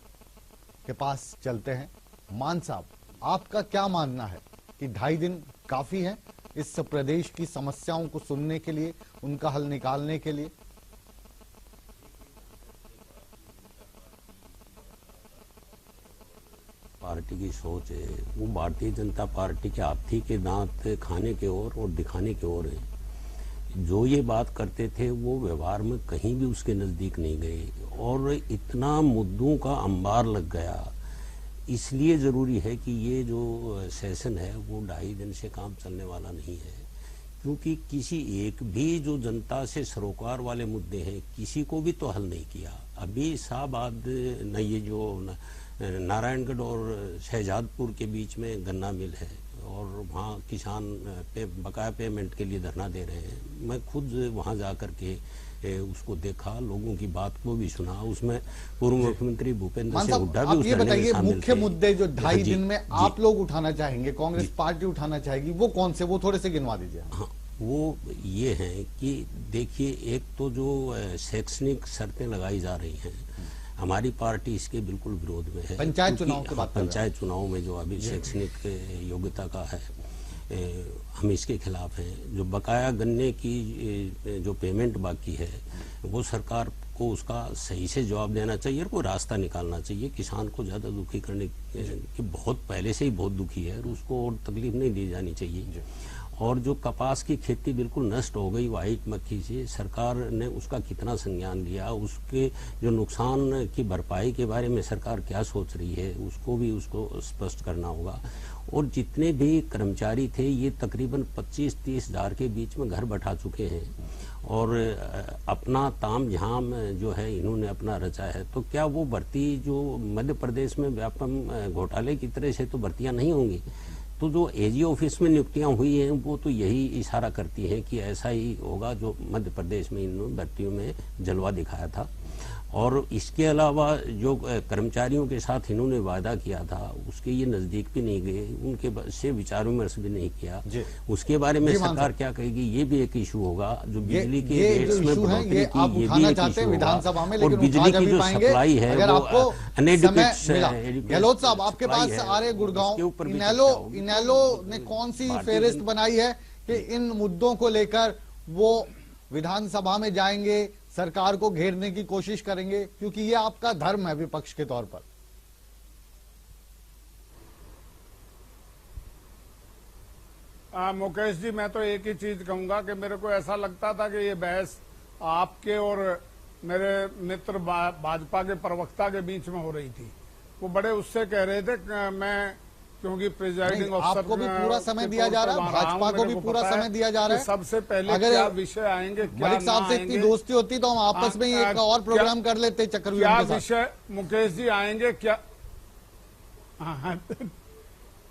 के पास चलते हैं। मान साहब, आपका क्या मानना है कि 2.5 दिन काफी है इस प्रदेश की समस्याओं को सुनने के लिए, उनका हल निकालने के लिए? पार्टी की सोच है वो भारतीय जनता पार्टी के हाथी के दांत खाने के ओर और दिखाने के ओर है। जो ये बात करते थे वो व्यवहार में कहीं भी उसके नजदीक नहीं गए और इतना मुद्दों का अंबार लग गया। इसलिए जरूरी है कि ये जो सेशन है वो 2.5 दिन से काम चलने वाला नहीं है, क्योंकि किसी एक भी जो जनता से सरोकार वाले मुद्दे हैं किसी को भी तो हल नहीं किया। अभी शाहबाद न ये जो नारायणगढ़ और शहजादपुर के बीच में गन्ना मिल है और वहाँ किसान बकाया पेमेंट के लिए धरना दे रहे हैं। मैं खुद वहाँ जा कर के उसको देखा, लोगों की बात को भी सुना। उसमें पूर्व मुख्यमंत्री भूपेंद्र सिंह हुड्डा भी उस ये बताइए, शामिल मुख्य थे। मुद्दे जो 2.5 दिन में आप लोग उठाना चाहेंगे, कांग्रेस पार्टी उठाना चाहेगी, वो कौन से, वो थोड़े से गिनवा दीजिए। हाँ, वो ये है कि देखिए, एक तो जो शैक्षणिक शर्तें लगाई जा रही हैं, हमारी पार्टी इसके बिल्कुल विरोध में है। पंचायत चुनाव की बात कर रहे हैं। पंचायत चुनाव में जो अभी शैक्षणिक योग्यता का है, हम इसके खिलाफ हैं। जो बकाया गन्ने की जो पेमेंट बाकी है वो सरकार को उसका सही से जवाब देना चाहिए और कोई रास्ता निकालना चाहिए। किसान को ज़्यादा दुखी करने के बहुत पहले से ही बहुत दुखी है और उसको और तकलीफ नहीं दी जानी चाहिए। और जो कपास की खेती बिल्कुल नष्ट हो गई व्हाइट मक्खी से, सरकार ने उसका कितना संज्ञान लिया, उसके जो नुकसान की भरपाई के बारे में सरकार क्या सोच रही है उसको स्पष्ट करना होगा। और जितने भी कर्मचारी थे ये तकरीबन 25-30 हजार के बीच में घर बैठा चुके हैं और अपना ताम झाम जो है इन्होंने अपना रचा है। तो क्या वो भर्ती जो मध्य प्रदेश में व्यापम घोटाले की तरह से तो भर्तियां नहीं होंगी। तो जो एजी ऑफिस में नियुक्तियां हुई हैं वो तो यही इशारा करती हैं कि ऐसा ही होगा जो मध्य प्रदेश में इन्होंने भर्तियों में जलवा दिखाया था। और इसके अलावा जो कर्मचारियों के साथ इन्होंने वादा किया था उसके ये नजदीक भी नहीं गए, उनके से विचार विमर्श भी नहीं किया। उसके बारे में सरकार क्या कहेगी ये भी एक इशू होगा। जो बिजली के रेट्स में बढ़ोतरी की ये भी एक इशू होगा। और बिजली की जो सप्लाई है वो अनएडिक्वेट। गहलोत साहब, आपके पास आ रहे गुड़गांव इनेलो ने कौन सी फेहरिस्त बनाई है कि इन मुद्दों को लेकर वो विधानसभा में जाएंगे, सरकार को घेरने की कोशिश करेंगे, क्योंकि ये आपका धर्म है विपक्ष के तौर पर? मुकेश जी, मैं तो एक ही चीज कहूंगा कि मेरे को ऐसा लगता था कि ये बहस आपके और मेरे मित्र भाजपा के प्रवक्ता के बीच में हो रही थी। वो बड़े उससे कह रहे थे मैं क्योंकि प्रिजाइडिंग ऑफिसर आपको भी पूरा समय दिया जा रहा है, भाजपा को भी पूरा समय दिया जा रहा है। सबसे पहले अगर क्या विषय आएंगे, क्या मलिक साहब से इतनी दोस्ती होती तो हम आपस में ही एक और प्रोग्राम कर लेते चक्रव्यूह के साथ। विषय मुकेश जी आएंगे क्या?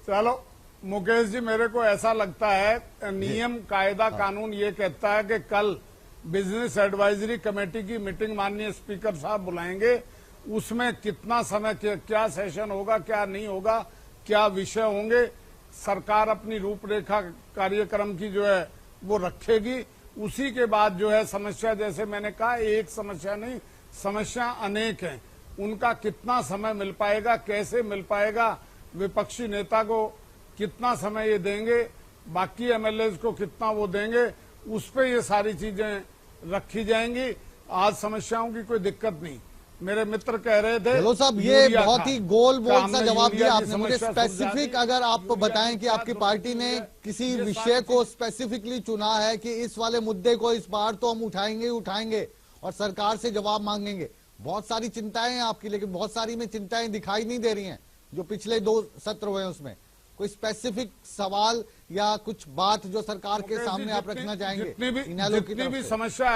चलो मुकेश जी, मेरे को ऐसा लगता है नियम कायदा कानून ये कहता है कि कल बिजनेस एडवाइजरी कमेटी की मीटिंग माननीय स्पीकर साहब बुलाएंगे। उसमें कितना समय, क्या सेशन होगा, क्या नहीं होगा, क्या विषय होंगे, सरकार अपनी रूपरेखा कार्यक्रम की जो है वो रखेगी। उसी के बाद जो है समस्या, जैसे मैंने कहा एक समस्या नहीं, समस्या अनेक हैं, उनका कितना समय मिल पाएगा, कैसे मिल पाएगा, विपक्षी नेता को कितना समय ये देंगे, बाकी एमएलएज को कितना वो देंगे, उस पे ये सारी चीजें रखी जाएंगी। आज समस्याओं की कोई दिक्कत नहीं। मेरे मित्र कह रहे थे हेलो साहब, ये बहुत ही गोल बोल सा जवाब दिया आपने। मुझे स्पेसिफिक अगर आप बताएं कि आपकी पार्टी ने किसी विषय को स्पेसिफिकली चुना है कि इस वाले मुद्दे को इस बार तो हम उठाएंगे और सरकार से जवाब मांगेंगे। बहुत सारी चिंताएं हैं आपकी, लेकिन बहुत सारी में चिंताएं दिखाई नहीं दे रही हैं जो पिछले 2 सत्र हुए उसमें। कोई स्पेसिफिक सवाल या कुछ बात जो सरकार के सामने आप रखना चाहेंगे? जितनी भी समस्या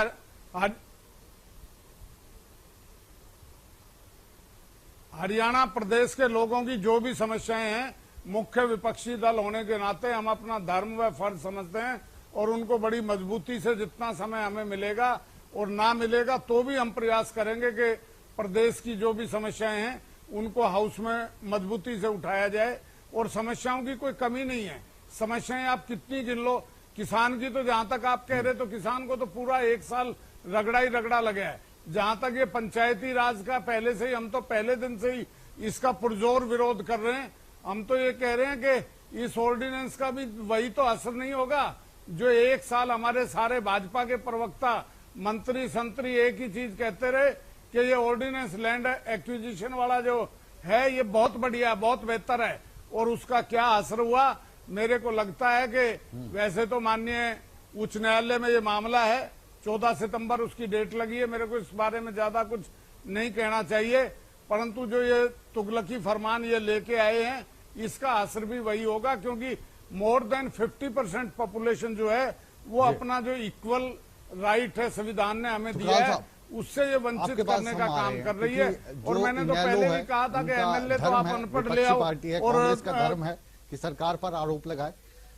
हरियाणा प्रदेश के लोगों की जो भी समस्याएं हैं, मुख्य विपक्षी दल होने के नाते हम अपना धर्म व फर्ज समझते हैं और उनको बड़ी मजबूती से जितना समय हमें मिलेगा और ना मिलेगा तो भी हम प्रयास करेंगे कि प्रदेश की जो भी समस्याएं हैं उनको हाउस में मजबूती से उठाया जाए। और समस्याओं की कोई कमी नहीं है, समस्याएं आप कितनी गिन लो। किसान की तो जहां तक आप कह रहे तो किसान को तो पूरा 1 साल रगड़ा लगा है। जहां तक ये पंचायती राज का पहले से ही, हम तो पहले दिन से ही इसका पुरजोर विरोध कर रहे हैं। हम तो ये कह रहे हैं कि इस ऑर्डिनेंस का भी वही तो असर नहीं होगा जो 1 साल हमारे सारे भाजपा के प्रवक्ता मंत्री संतरी एक ही चीज कहते रहे कि ये ऑर्डिनेंस लैंड एक्विजिशन वाला जो है ये बहुत बढ़िया, बहुत बेहतर है। और उसका क्या असर हुआ, मेरे को लगता है कि वैसे तो माननीय उच्च न्यायालय में ये मामला है, 14 सितंबर उसकी डेट लगी है। मेरे को इस बारे में ज्यादा कुछ नहीं कहना चाहिए, परंतु जो ये तुगलकी फरमान ये लेके आए हैं इसका असर भी वही होगा, क्योंकि मोर देन 50% पॉपुलेशन जो है वो अपना जो इक्वल राइट है संविधान ने हमें दिया है उससे ये वंचित करने का काम कर रही है। और मैंने तो पहले भी कहा था कि एमएलए तो आप अनपढ़ ले आओ, और इसका धर्म है कि सरकार पर आरोप लगाए।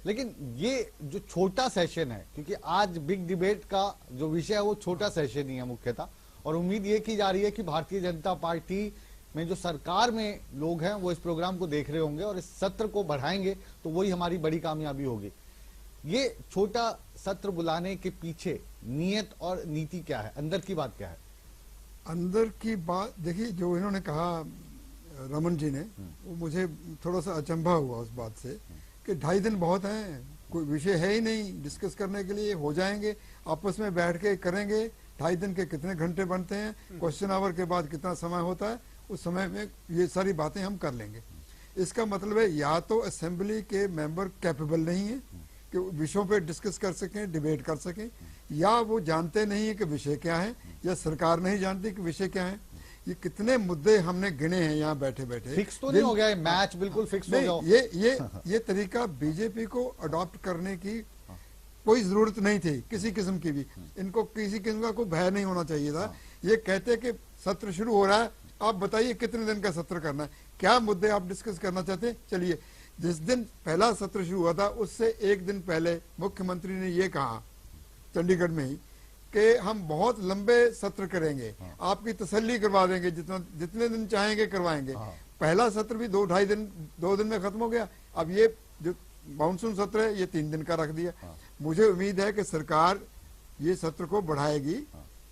लेकिन ये जो छोटा सेशन है, क्योंकि आज बिग डिबेट का जो विषय है वो छोटा सेशन ही है मुख्यतः, और उम्मीद ये की जा रही है कि भारतीय जनता पार्टी में जो सरकार में लोग हैं वो इस प्रोग्राम को देख रहे होंगे और इस सत्र को बढ़ाएंगे, तो वही हमारी बड़ी कामयाबी होगी। ये छोटा सत्र बुलाने के पीछे नियत और नीति क्या है, अंदर की बात क्या है? अंदर की बात देखिए, जो इन्होंने कहा रमन जी ने, वो मुझे थोड़ा सा अचंभा हुआ उस बात से कि 2.5 दिन बहुत हैं, कोई विषय है ही नहीं डिस्कस करने के लिए, हो जाएंगे आपस में बैठ के करेंगे। 2.5 दिन के कितने घंटे बनते हैं, क्वेश्चन आवर के बाद कितना समय होता है, उस समय में ये सारी बातें हम कर लेंगे। इसका मतलब है या तो असेंबली के मेंबर कैपेबल नहीं है कि विषयों पे डिस्कस कर सकें, डिबेट कर सकें, या वो जानते नहीं है कि विषय क्या है, या सरकार नहीं जानती कि विषय क्या है। ये कितने मुद्दे हमने गिने हैं यहाँ बैठे बैठे। फिक्स तो नहीं हो गया मैच, बिल्कुल फिक्स हो गया। ये तरीका बीजेपी को अडॉप्ट करने की कोई जरूरत नहीं थी किसी किस्म की भी। इनको किसी किस्म का कोई भय नहीं होना चाहिए था। ये कहते कि सत्र शुरू हो रहा है, आप बताइए कितने दिन का सत्र करना है, क्या मुद्दे आप डिस्कस करना चाहते हैं। चलिए, जिस दिन पहला सत्र शुरू हुआ था उससे एक दिन पहले मुख्यमंत्री ने ये कहा चंडीगढ़ में ही कि हम बहुत लंबे सत्र करेंगे, आपकी तसल्ली करवा देंगे, जितने दिन चाहेंगे करवाएंगे। पहला सत्र भी 2 दिन में खत्म हो गया। अब ये जो मानसून सत्र है ये 3 दिन का रख दिया। मुझे उम्मीद है कि सरकार ये सत्र को बढ़ाएगी।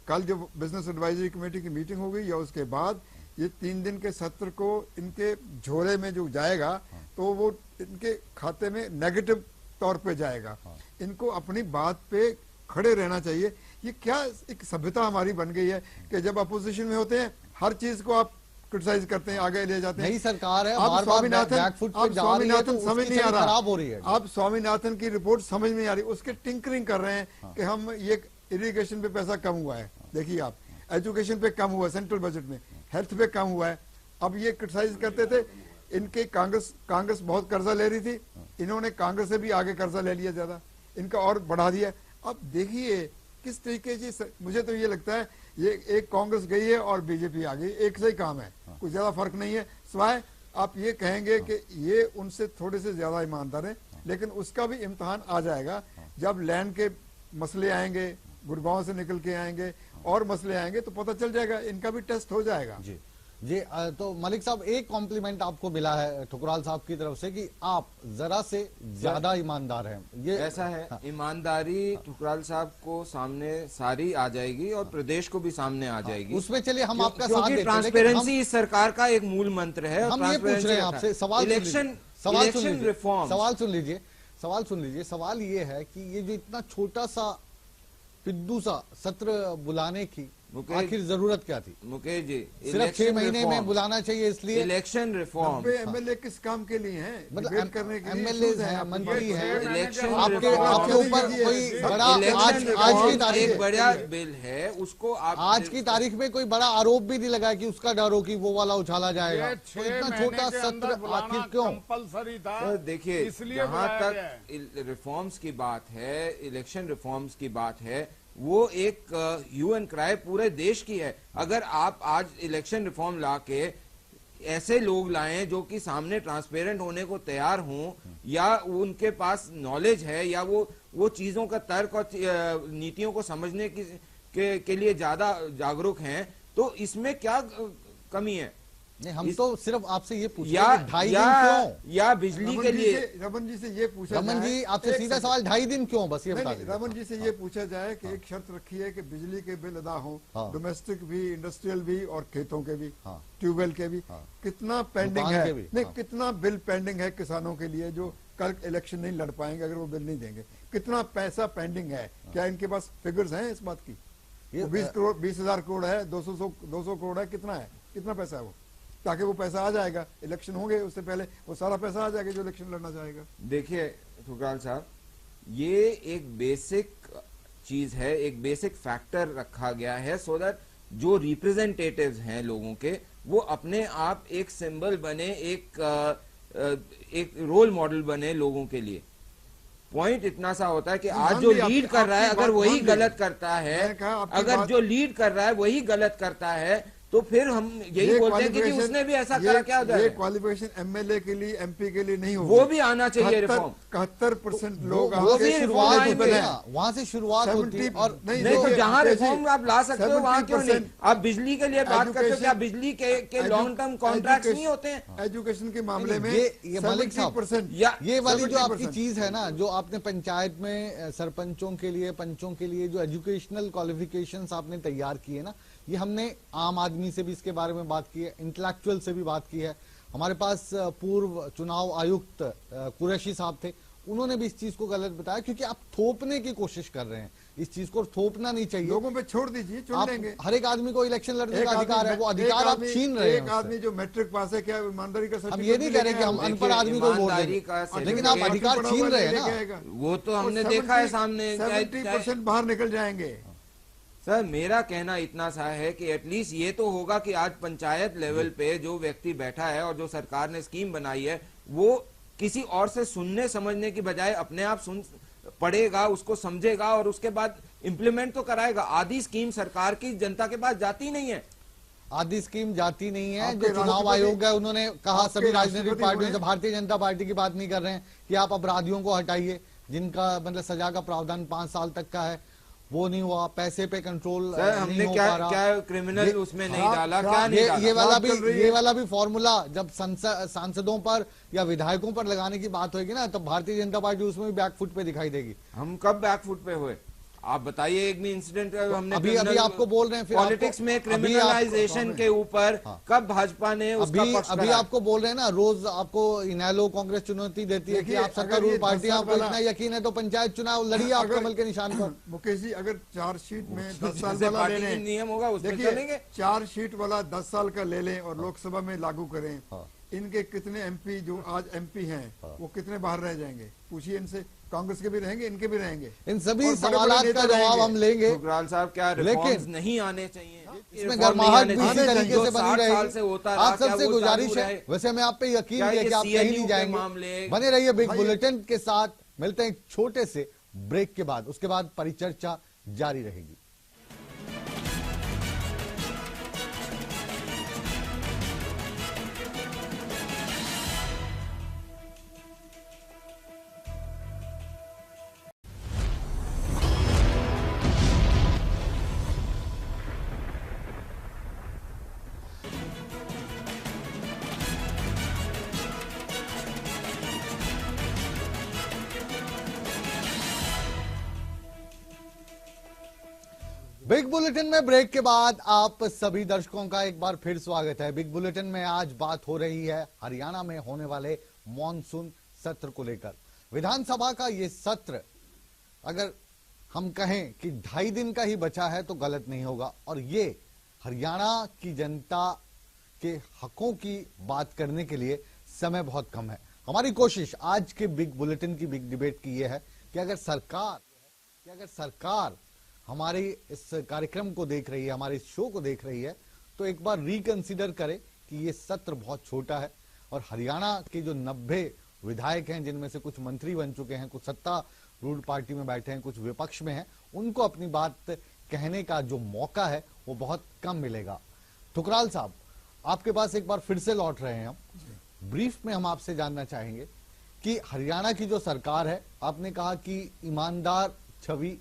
कल जो बिजनेस एडवाइजरी कमेटी की मीटिंग होगी या उसके बाद ये 3 दिन के सत्र को इनके झोले में जो जाएगा तो वो इनके खाते में नेगेटिव तौर पे जाएगा। इनको अपनी बात पे खड़े रहना चाहिए। ये क्या एक सभ्यता हमारी बन गई है कि जब अपोजिशन में होते हैं हर चीज को आप क्रिटिसाइज करते हैं, आगे ले जाते हैं। नई सरकार है, आप स्वामीनाथन समझ नहीं आ रहा, खराब हो रही है। आप स्वामीनाथन की रिपोर्ट समझ नहीं आ रही, उसके टिंकरिंग कर रहे हैं कि हम ये इरिगेशन पे पैसा कम हुआ है, देखिए आप, एजुकेशन पे कम हुआ है सेंट्रल बजट में, हेल्थ पे कम हुआ है। अब ये क्रिटिसाइज करते थे इनके कांग्रेस बहुत कर्जा ले रही थी, इन्होंने कांग्रेस से भी आगे कर्जा ले लिया, ज्यादा इनका और बढ़ा दिया। अब देखिए किस तरीके से, मुझे तो ये लगता है ये एक कांग्रेस गई है और बीजेपी आ गई, एक से ही काम है, कुछ ज्यादा फर्क नहीं है। सिवाय आप ये कहेंगे कि ये उनसे थोड़े से ज्यादा ईमानदार है, लेकिन उसका भी इम्तिहान आ जाएगा जब लैंड के मसले आएंगे, गुड़गांव से निकल के आएंगे और मसले आएंगे तो पता चल जाएगा, इनका भी टेस्ट हो जाएगा। जी जी, तो मलिक साहब एक कॉम्प्लीमेंट आपको मिला है ठुकराल साहब की तरफ से कि आप जरा से ज्यादा ईमानदार हैं। ये ऐसा है, ईमानदारी ठुकराल साहब को सामने सारी आ जाएगी और प्रदेश को भी सामने आ जाएगी। उसमें चलिए हम आपका साथ देते हैं। ट्रांसपेरेंसी इस सरकार का एक मूल मंत्र है। हम ये पूछ रहे हैं आपसे, सवाल सुन लीजिए। सवाल ये है कि ये जो इतना छोटा सा पिद्दू सा सत्र बुलाने की आखिर जरूरत क्या थी? मुकेश जी, सिर्फ 6 महीने में बुलाना चाहिए इसलिए। इलेक्शन रिफॉर्म, एमएलए किस काम के लिए हैं? मतलब करने के लिए एमएलए हैं, मंत्री हैं, आपके ऊपर कोई बड़ा आज की तारीख एक बड़ा बिल है, उसको आप आज की तारीख में कोई बड़ा आरोप भी नहीं लगा कि उसका डर हो कि वो वाला उछाला जाएगा। तो इतना छोटा सत्र आखिर क्यों? कंपलसरी था। देखिए, जहाँ तक रिफॉर्म्स की बात है, इलेक्शन रिफॉर्म्स की बात है, वो एक ह्यू एंड क्राई पूरे देश की है। अगर आप आज इलेक्शन रिफॉर्म लाके ऐसे लोग लाएं जो कि सामने ट्रांसपेरेंट होने को तैयार हों, या उनके पास नॉलेज है, या वो चीजों का तर्क और नीतियों को समझने के लिए ज्यादा जागरूक हैं, तो इसमें क्या कमी है? नहीं, हम तो सिर्फ आपसे ये पूछ रहे हैं 2.5 दिन क्यों? या बिजली के लिए रमन जी से ये पूछा, रमन जी आपसे सीधा सवाल 2.5 दिन क्यों, बस ये बता दीजिए। रमन जी से ये पूछा जाए कि एक शर्त रखी है कि बिजली के बिल अदा हो, डोमेस्टिक भी, इंडस्ट्रियल भी और खेतों के भी, ट्यूबवेल के भी। कितना पेंडिंग है? नहीं, कितना बिल पेंडिंग है किसानों के लिए जो कल इलेक्शन नहीं लड़ पाएंगे अगर वो बिल नहीं देंगे? कितना पैसा पेंडिंग है? क्या इनके पास फिगर्स हैं इस बात की? 20,000 करोड़ है, 200 करोड़ है, कितना है, कितना पैसा है वो? ताकि वो पैसा आ जाएगा, इलेक्शन होंगे उससे पहले वो सारा पैसा आ जाएगा जो इलेक्शन लड़ना चाहेगा। देखिए ठुकराल साहब, ये एक बेसिक चीज है, एक बेसिक फैक्टर रखा गया है सो दैट जो रिप्रेजेंटेटिव्स हैं लोगों के, वो अपने आप एक सिंबल बने, एक रोल मॉडल बने लोगों के लिए। पॉइंट इतना सा होता है कि आज जो लीड कर रहा है अगर वही गलत करता है, अगर जो लीड कर रहा है वही गलत करता है, तो फिर हम यही बोलते हैं कि उसने भी ऐसा करा, क्या हो जाएगा? ये क्वालिफिकेशन एमएलए के लिए, एमपी के लिए नहीं होगी। वो भी आना चाहिए रिफॉर्म। 71% लोग वहां से शुरुआत होती है। और नहीं तो जहां रिफॉर्म आप ला सकते हो वहां क्यों नहीं? आप बिजली के लिए बात करते हो, क्या बिजली के लॉन्ग टर्म कॉन्ट्रैक्ट नहीं होते हैं? एजुकेशन के मामले में ये मलिक साहब, ये वाली जो आपकी चीज है ना, जो आपने पंचायत में सरपंचों के लिए, पंचों के लिए जो एजुकेशनल क्वालिफिकेशंस आपने तैयार किए ना, ये हमने आम आदमी से भी इसके बारे में बात की है, इंटेलेक्चुअल से भी बात की है। हमारे पास पूर्व चुनाव आयुक्त कुरैशी साहब थे, उन्होंने भी इस चीज को गलत बताया, क्योंकि आप थोपने की कोशिश कर रहे हैं इस चीज को थोपना नहीं चाहिए। लोगों पे छोड़ दीजिए, चुन लेंगे। हर एक आदमी को इलेक्शन लड़ने का अधिकार है, वो अधिकार आप छीन रहे हैं। एक आदमी जो मैट्रिक पास है, क्या ईमानदारी का हम ये नहीं कह रहे कि हम अनपढ़ आदमी को वोट देंगे, लेकिन आप अधिकार छीन रहे हैं ना। वो तो हमने देखा है सामने, 70% बाहर निकल जाएंगे। सर मेरा कहना इतना सा है कि एटलीस्ट ये तो होगा कि आज पंचायत लेवल पे जो व्यक्ति बैठा है और जो सरकार ने स्कीम बनाई है वो किसी और से सुनने समझने की बजाय अपने आप सुन पढ़ेगा, उसको समझेगा और उसके बाद इंप्लीमेंट तो कराएगा। आधी स्कीम सरकार की जनता के पास जाती नहीं है, आधी स्कीम जाती नहीं है। जो चुनाव आयोग है उन्होंने कहा सभी राजनीतिक पार्टियों से, भारतीय जनता पार्टी की बात नहीं कर रहे हैं कि आप अपराधियों को हटाइए जिनका मतलब सजा का प्रावधान 5 साल तक का है, वो नहीं हुआ। पैसे पे कंट्रोल हमने क्या क्रिमिनल उसमें नहीं डाला, क्या नहीं डाला। ये वाला भी फॉर्मूला जब सांसदों पर या विधायकों पर लगाने की बात होगी ना, तो भारतीय जनता पार्टी उसमें भी बैकफुट पे दिखाई देगी। हम कब बैकफुट पे हुए आप बताइए। एक भी इंसिडेंट हमने अभी आपको बोल रहे हैं पॉलिटिक्स में क्रिमिनलाइजेशन के ऊपर कब भाजपा ने उसका पक्ष अभी आपको बोल रहे हैं ना, रोज आपको इनेलो कांग्रेस चुनौती देती है कि आप सत्तारूढ़ पार्टी, आपको इतना यकीन है तो पंचायत चुनाव लड़िए आप कमल के निशान पर। मुकेश जी, अगर चार्जशीट में 10 साल वाला ले लें, नियम होगा उसमें चलेंगे। चार्जशीट वाला 10 साल का ले लें और लोकसभा में लागू करें, इनके कितने एमपी जो आज एमपी हैं वो कितने बाहर रह जाएंगे? पूछिए इनसे। कांग्रेस के भी रहेंगे, इनके भी रहेंगे। इन सभी सवालों का जवाब हम लेंगे। सुखराल साहब, क्या रिफॉर्म्स नहीं आने चाहिए? इसमें गर्माहट भी इसी तरीके से बनी रहेगी। आप सबसे गुजारिश है, वैसे हमें आप पे यकीन है कि आप कहीं नहीं जाएंगे। बने रहिए बिग बुलेटिन के साथ। मिलते हैं एक छोटे से ब्रेक के बाद, उसके बाद परिचर्चा जारी रहेगी। बिग बुलेटिन में ब्रेक के बाद आप सभी दर्शकों का एक बार फिर स्वागत है। बिग बुलेटिन में आज बात हो रही है हरियाणा में होने वाले मॉनसून सत्र को लेकर। विधानसभा का ये सत्र अगर हम कहें कि 2.5 दिन का ही बचा है तो गलत नहीं होगा, और ये हरियाणा की जनता के हकों की बात करने के लिए समय बहुत कम है। हमारी कोशिश आज के बिग बुलेटिन की बिग डिबेट की ये है कि अगर सरकार हमारे इस कार्यक्रम को देख रही है, हमारे इस शो को देख रही है, तो एक बार रिकंसिडर करे कि ये सत्र बहुत छोटा है और हरियाणा के जो 90 विधायक हैं, जिनमें से कुछ मंत्री बन चुके हैं, कुछ सत्तारूढ़ पार्टी में बैठे हैं, कुछ विपक्ष में हैं, उनको अपनी बात कहने का जो मौका है वो बहुत कम मिलेगा। ठुकराल साहब, आपके पास एक बार फिर से लौट रहे हैं हम। ब्रीफ में हम आपसे जानना चाहेंगे कि हरियाणा की जो सरकार है, आपने कहा कि ईमानदार छवि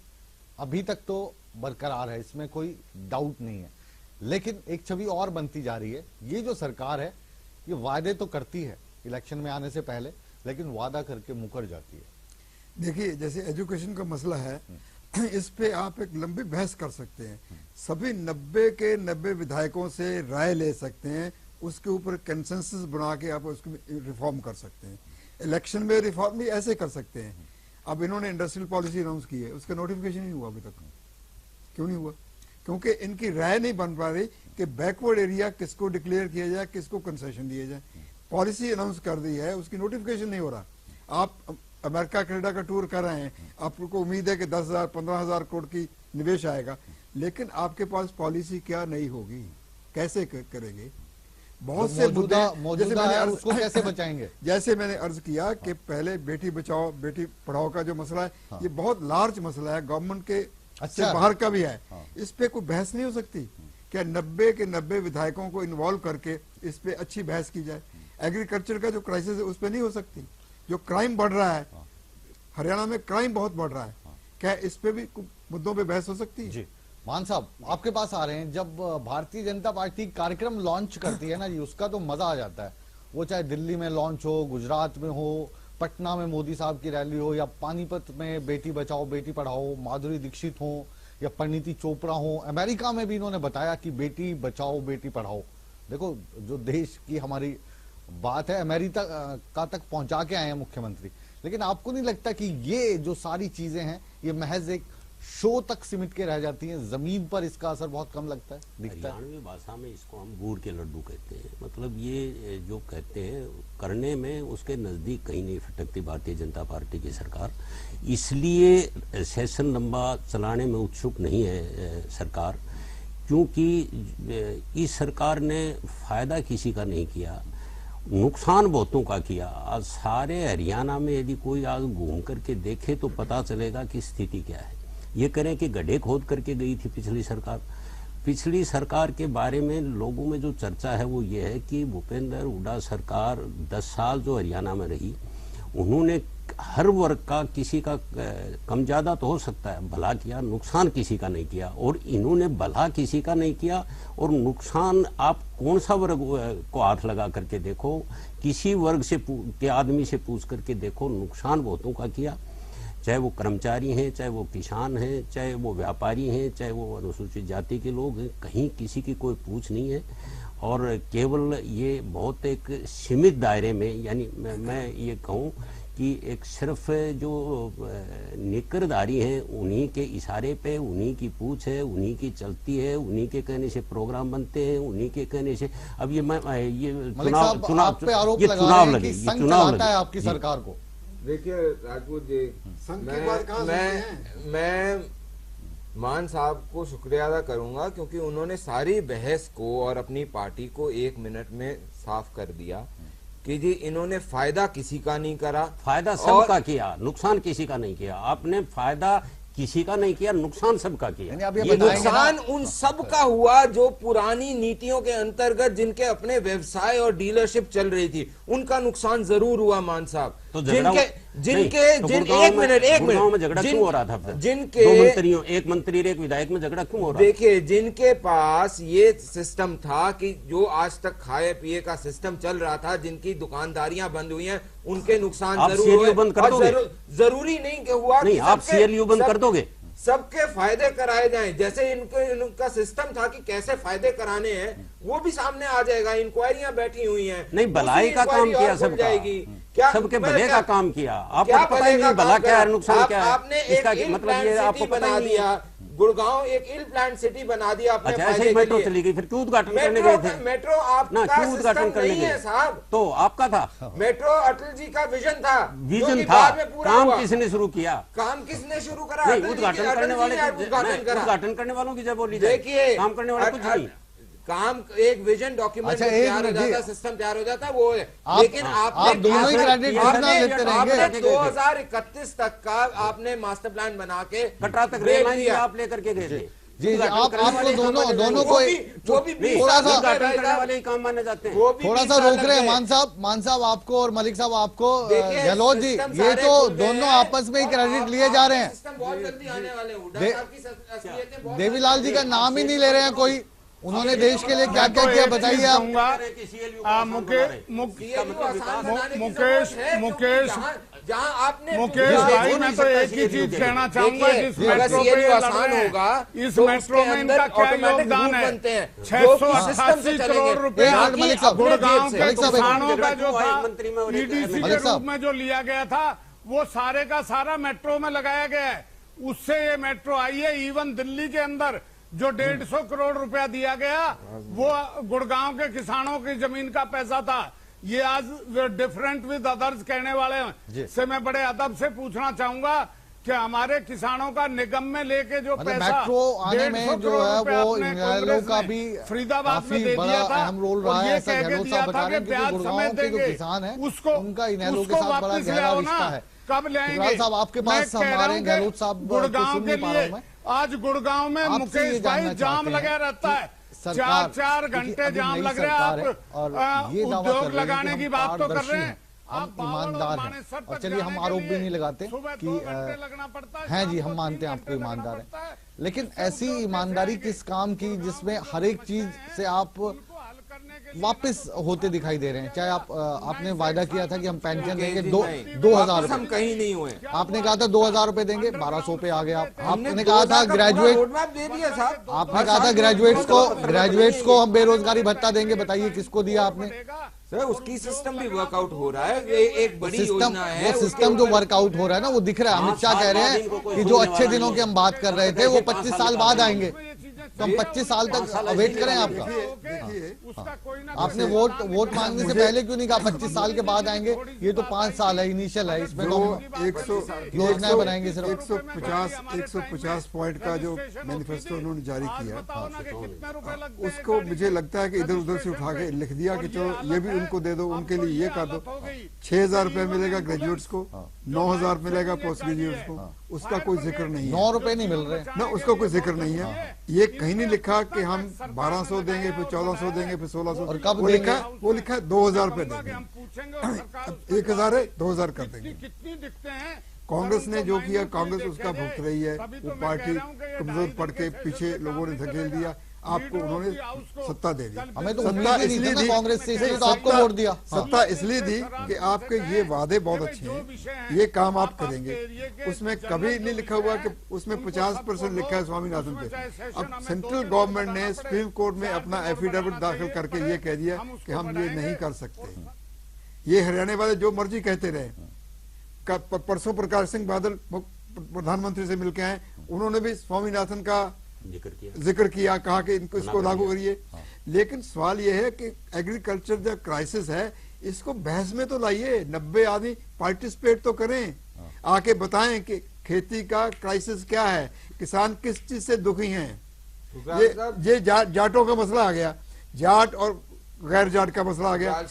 अभी तक तो बरकरार है, इसमें कोई डाउट नहीं है, लेकिन एक छवि और बनती जा रही है। ये जो सरकार है ये वादे तो करती है इलेक्शन में आने से पहले, लेकिन वादा करके मुकर जाती है। देखिए, जैसे एजुकेशन का मसला है, इस पे आप एक लंबी बहस कर सकते हैं। सभी 90 के 90 विधायकों से राय ले सकते हैं, उसके ऊपर कंसेंसस बना के आप उसको रिफॉर्म कर सकते हैं। इलेक्शन में रिफॉर्म भी ऐसे कर सकते हैं। अब इन्होंने इंडस्ट्रियल पॉलिसी अनाउंस की है, उसका नोटिफिकेशन नहीं हुआ अभी तक। क्यों नहीं हुआ? क्योंकि इनकी राय नहीं बन पा रही कि बैकवर्ड एरिया किसको डिक्लेयर किया जाए, किसको कंसेशन दिया जाए। पॉलिसी अनाउंस कर दी है, उसकी नोटिफिकेशन नहीं हो रहा। आप अमेरिका कनाडा का टूर कर रहे हैं, आपको उम्मीद है कि 10,000 15,000 करोड़ की निवेश आएगा, लेकिन आपके पास पॉलिसी क्या नहीं होगी, कैसे करेंगे? बहुत से मुद्दे उसको कैसे बचाएंगे? जैसे मैंने अर्ज किया कि पहले बेटी बचाओ बेटी पढ़ाओ का जो मसला है, ये बहुत लार्ज मसला है, गवर्नमेंट के से बाहर का भी है। इस पे कोई बहस नहीं हो सकती? क्या 90 के 90 विधायकों को इन्वॉल्व करके इस पे अच्छी बहस की जाए? एग्रीकल्चर का जो क्राइसिस है उस पे नहीं हो सकती? जो क्राइम बढ़ रहा है हरियाणा में, क्राइम बहुत बढ़ रहा है, क्या इस पे भी मुद्दों पे बहस हो सकती है? जी मान साहब, आपके पास आ रहे हैं। जब भारतीय जनता पार्टी कार्यक्रम लॉन्च करती है ना जी, उसका तो मजा आ जाता है। वो चाहे दिल्ली में लॉन्च हो, गुजरात में हो, पटना में मोदी साहब की रैली हो, या पानीपत में बेटी बचाओ बेटी पढ़ाओ माधुरी दीक्षित हो, या परिणीति चोपड़ा हो। अमेरिका में भी इन्होंने बताया कि बेटी बचाओ बेटी पढ़ाओ। देखो, जो देश की हमारी बात है अमेरिका का तक पहुंचा के आए हैं मुख्यमंत्री। लेकिन आपको नहीं लगता कि ये जो सारी चीजें हैं ये महज एक शो तक सिमट के रह जाती हैं, जमीन पर इसका असर बहुत कम लगता है, दिखता है। हरियाणवी भाषा में इसको हम गुड़ के लड्डू कहते हैं। मतलब ये जो कहते हैं करने में उसके नजदीक कहीं नहीं फटकती भारतीय जनता पार्टी की सरकार, इसलिए सेशन लंबा चलाने में उत्सुक नहीं है सरकार, क्योंकि इस सरकार ने फायदा किसी का नहीं किया, नुकसान बहुतों का किया। आज सारे हरियाणा में यदि कोई आज घूम करके देखे तो पता चलेगा कि स्थिति क्या है। ये करें कि गड्ढे खोद करके गई थी पिछली सरकार। पिछली सरकार के बारे में लोगों में जो चर्चा है वो ये है कि भूपेंद्र हुड्डा सरकार 10 साल जो हरियाणा में रही, उन्होंने हर वर्ग का किसी का कम ज्यादा तो हो सकता है भला किया, नुकसान किसी का नहीं किया। और इन्होंने भला किसी का नहीं किया और नुकसान आप कौन सा वर्ग को हाथ लगा करके देखो, किसी वर्ग से के आदमी से पूछ करके देखो, नुकसान बहुतों का किया। चाहे वो कर्मचारी हैं, चाहे वो किसान हैं, चाहे वो व्यापारी हैं, चाहे वो अनुसूचित जाति के लोग हैं, कहीं किसी की कोई पूछ नहीं है। और केवल ये बहुत एक सीमित दायरे में, यानी मैं ये कहूँ कि एक सिर्फ जो निकरधारी हैं उन्हीं के इशारे पे, उन्हीं की पूछ है, उन्हीं की चलती है, उन्हीं के कहने से प्रोग्राम बनते हैं, उन्हीं के कहने से। अब ये चुनाव लगे, आपकी सरकार को। देखिए राजपूत जी, मैं मान साहब को शुक्रिया अदा करूंगा क्योंकि उन्होंने सारी बहस को और अपनी पार्टी को 1 मिनट में साफ कर दिया कि जी इन्होंने फायदा किसी का नहीं करा, फायदा सबका किया, नुकसान किसी का नहीं किया। आपने फायदा किसी का नहीं किया, नुकसान सबका किया। ये नुकसान उन सब का हुआ जो पुरानी नीतियों के अंतर्गत जिनके अपने व्यवसाय और डीलरशिप चल रही थी, उनका नुकसान जरूर हुआ मान साहब। तो जिनके एक मिनट में झगड़ा क्यों हो रहा था? जिनके दो मंत्रियों, एक मंत्री और एक विधायक में झगड़ा क्यों हो रहा? देखिए, जिनके पास ये सिस्टम था कि जो आज तक खाए पिए का सिस्टम चल रहा था, जिनकी दुकानदारियां बंद हुई हैं, उनके नुकसान जरूर हुए। बंद कर दोगे? जरूरी नहीं कि हुआ नहीं, आप सीएलयू बंद कर दोगे? सबके फायदे कराए जाएं, जैसे इनका सिस्टम था कि कैसे फायदे कराने हैं वो भी सामने आ जाएगा। इंक्वायरियां बैठी हुई हैं, नहीं भलाई का काम किया सबका, क्या सबके भले का काम किया। आपको पता ही नहीं भला क्या है, नुकसान क्या है। आपने एक मतलब ये आपको बना दिया, गुड़गांव एक इल प्लान सिटी बना दिया अपने फायदे के लिए। मेट्रो चली गई, फिर क्यों उद्घाटन करने गए थे? मेट्रो आपका क्यों उद्घाटन करने गए साहब? तो आपका था मेट्रो, अटल जी का विजन था, काम किसने शुरू किया? काम किसने शुरू करा? उद्घाटन करने वाले, उद्घाटन करने वालों की जब बोली, देखिए काम करने वाले कुछ नहीं। काम एक विजन डॉक्यूमेंट तैयार हो जाता, सिस्टम तैयार हो जाता है, वो है। लेकिन आप दोनों ही क्रेडिट आपने 2031 तक का आपने मास्टर प्लान बना के कटरा तक रेल लाइन आप लेकर के गए थे। जी, आपको दोनों को थोड़ा सा करने वाले ही काम माने जाते हैं। थोड़ा सा रोक रहे हैं मान साहब आपको और मलिक साहब आपको। गहलोत जी, ये तो दोनों आपस में ही क्रेडिट लिए जा रहे हैं। देवीलाल जी का नाम ही नहीं ले रहे हैं कोई, उन्होंने देश के लिए क्या क्या किया बताइए आप। मुकेश भाई, मैं तो एक ही चीज कहना चाहूंगा, जिस मेट्रो पे आसान होगा, इस मेट्रो में इनका क्या योगदान है? 688 करोड़ रुपए गुड़गांव के किसानों का जो था ईडीसी के रूप में जो लिया गया था, वो सारे का सारा मेट्रो में लगाया गया है। उससे ये मेट्रो आई है। इवन दिल्ली के अंदर जो 150 करोड़ रुपया दिया गया, वो गुड़गांव के किसानों की जमीन का पैसा था। ये आज डिफरेंट विद अदर्स कहने वाले हैं, से मैं बड़े अदब से पूछना चाहूंगा कि हमारे किसानों का निगम में लेके जो पैसा मेट्रो आने में जो है वो इनेलो का भी फरीदाबाद में दे दिया था, अहम रोल रहा है। ऐसा गहलोत साहब बता रहे हैं कि गुड़गांव के जो किसान हैं उनका इनेलो के साथ बड़ा गहरा रिश्ता है। कब लेंगे साहब आपके पास हमारे गहलोत साहब गुड़गांव के लिए? आज गुड़गांव में मुकेश भाई जाम लगा रहता है, 4 घंटे जाम लग रहा है। आप उद्योग लगाने की बात तो कर रहे हैं, आप ईमानदार हैं। और चलिए हम आरोप भी नहीं लगाते कि हैं जी, हम मानते हैं आपको ईमानदार हैं, लेकिन ऐसी ईमानदारी किस काम की जिसमें हर एक चीज से आप वापस होते दिखाई दे रहे हैं? चाहे आपने वायदा किया था कि हम पेंशन देंगे 2000 रुपए, हम कहीं नहीं हुए। आपने कहा था 2000 रुपए देंगे, 1200 पे आ गए आप। आपने कहा था ग्रेजुएट्स को हम बेरोजगारी भत्ता देंगे, बताइए किसको दिया आपने? सर उसकी सिस्टम भी वर्कआउट हो रहा है, ये एक बड़ी योजना है। वो सिस्टम जो वर्कआउट हो रहा है ना वो दिख रहा है। अमित शाह कह रहे हैं कि जो अच्छे दिनों की हम बात कर रहे थे वो 25 साल बाद आएंगे, तो हम 25 साल तक वेट करें आपका। आपने वोट मांगने से पहले क्यों नहीं कहा 25 साल के बाद आएंगे? ये तो 5 साल है, इनिशियल है, इसमें तो योजनाएं बनाएंगे। सिर्फ 150 पॉइंट का जो मैनिफेस्टो उन्होंने जारी किया, उसको मुझे लगता है कि इधर उधर से उठा के लिख दिया कि चलो ये भी उनको दे दो, उनके लिए ये कर दो। 6,000 रुपए मिलेगा ग्रेजुएट्स को, 9,000 मिलेगा पोस्ट ग्रेजुएट्स को, उसका कोई जिक्र नहीं है। 9 रुपए नहीं मिल रहे ना, उसका कोई जिक्र नहीं है। ये कहीं नहीं लिखा कि हम 1200 देंगे, फिर 1400 देंगे, फिर 1600, और कब वो लिखा है 2,000 रुपए देंगे। 1,000 है 2,000 कर देंगे। कांग्रेस ने जो किया, कांग्रेस उसका भुगत रही है। वो पार्टी कमजोर पड़ के पीछे लोगों ने धकेल दिया, आपको उन्होंने सत्ता दे दी। हमें तो सत्ता इसलिए दी कांग्रेस से, इसलिए तो आपको वोट दिया। सत्ता इसलिए दी कि आपके ये वादे बहुत अच्छे हैं, ये काम आप करेंगे। उसमें कभी नहीं लिखा हुआ कि उसमें 50% लिखा है स्वामीनाथन पे। अब सेंट्रल गवर्नमेंट ने सुप्रीम कोर्ट में अपना एफिडेविट दाखिल करके ये कह दिया कि हम ये नहीं कर सकते। ये हरियाणा वाले जो मर्जी कहते रहे। परसों प्रकाश सिंह बादल प्रधानमंत्री से मिलके आए, उन्होंने भी स्वामीनाथन का जिक्र किया, कहा कि इनको इसको लागू करिए। लेकिन सवाल यह है कि एग्रीकल्चर जो क्राइसिस है इसको बहस में तो लाइए, 90 आदमी पार्टिसिपेट तो करें, आके बताएं कि खेती का क्राइसिस क्या है, किसान किस चीज से दुखी हैं। ये जाटों का मसला आ गया, जाट और गैर जाट का मसला आ गया।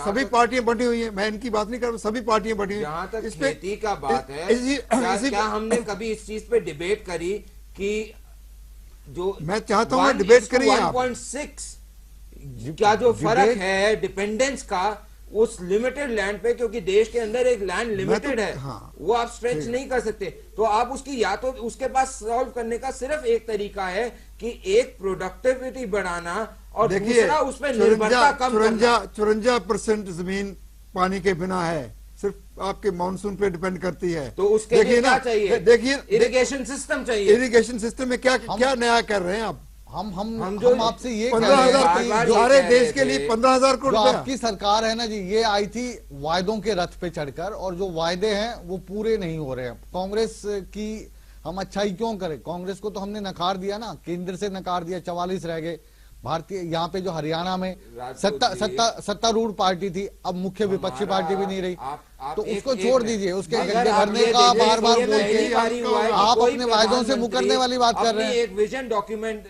सभी पार्टियां बटी हुई हैं, मैं इनकी बात नहीं कर रहा, सभी पार्टियां बटी हुई हैं। जहां तक खेती का बात है, क्या हमने कभी इस चीज पे डिबेट करी कि जो मैं चाहता हूँ डिबेट करिए 1.6 क्या जो फर्क है डिपेंडेंस का उस लिमिटेड लैंड पे, क्योंकि देश के अंदर एक लैंड लिमिटेड है, वो आप स्ट्रेच नहीं कर सकते। तो आप उसकी, या तो उसके पास सॉल्व करने का सिर्फ एक तरीका है कि एक प्रोडक्टिविटी बढ़ाना और दूसरा उस पर निर्भरता कम करना। 54% जमीन पानी के बिना है, सिर्फ आपके मानसून पे डिपेंड करती है। तो उसके लिए क्या चाहिए? देखिए इरिगेशन सिस्टम चाहिए। इरिगेशन सिस्टम में क्या नया कर रहे हैं आप? हम आपसे ये 15,000 सारे देश के लिए 15,000 करोड़ रुपया। आपकी सरकार है ना जी, ये आई थी वायदों के रथ पे चढ़कर, और जो वायदे हैं वो पूरे नहीं हो रहे हैं। कांग्रेस की हम अच्छाई क्यों करें? कांग्रेस को तो हमने नकार दिया ना, केंद्र से नकार दिया, 44 रह गए। भारतीय यहाँ पे जो हरियाणा में सत्तारूढ़ पार्टी थी, अब मुख्य विपक्षी पार्टी भी नहीं रही, तो उसको छोड़ दीजिए। उसके गड्ढे भरने का बार बार बोल के आप अपने वायदों से मुकरने वाली बात कर रहे हैं। एक विजन डॉक्यूमेंट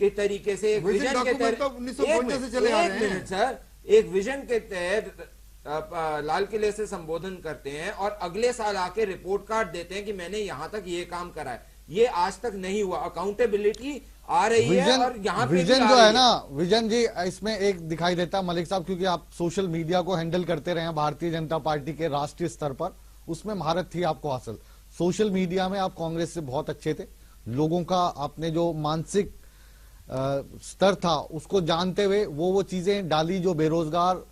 के तरीके से, एक विजन के तहत, 1952 से चले आ रहे हैं। एक मिनट सर, एक विजन के तहत लाल किले से संबोधन करते हैं और अगले साल आके रिपोर्ट कार्ड देते हैं कि मैंने यहाँ तक ये काम करा है। ये आज तक नहीं हुआ। अकाउंटेबिलिटी आ रही है और यहाँ पे विजन जो है ना, विजन जी इसमें एक दिखाई देता है मलिक साहब, क्योंकि आप सोशल मीडिया को हैंडल करते रहे हैं भारतीय जनता पार्टी के राष्ट्रीय स्तर पर, उसमें महारत थी आपको हासिल। सोशल मीडिया में आप कांग्रेस से बहुत अच्छे थे, लोगों का आपने जो मानसिक स्तर था उसको जानते हुए वो चीजें डाली जो बेरोजगार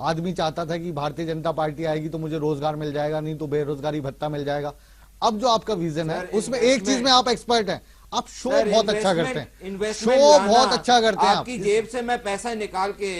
आदमी चाहता था कि भारतीय जनता पार्टी आएगी तो मुझे रोजगार मिल जाएगा, नहीं तो बेरोजगारी भत्ता मिल जाएगा। अब जो आपका विजन है उसमें एक चीज में आप एक्सपर्ट हैं, आप शो बहुत अच्छा करते हैं, शो बहुत अच्छा करते हैं। आपकी जेब से मैं पैसा निकाल के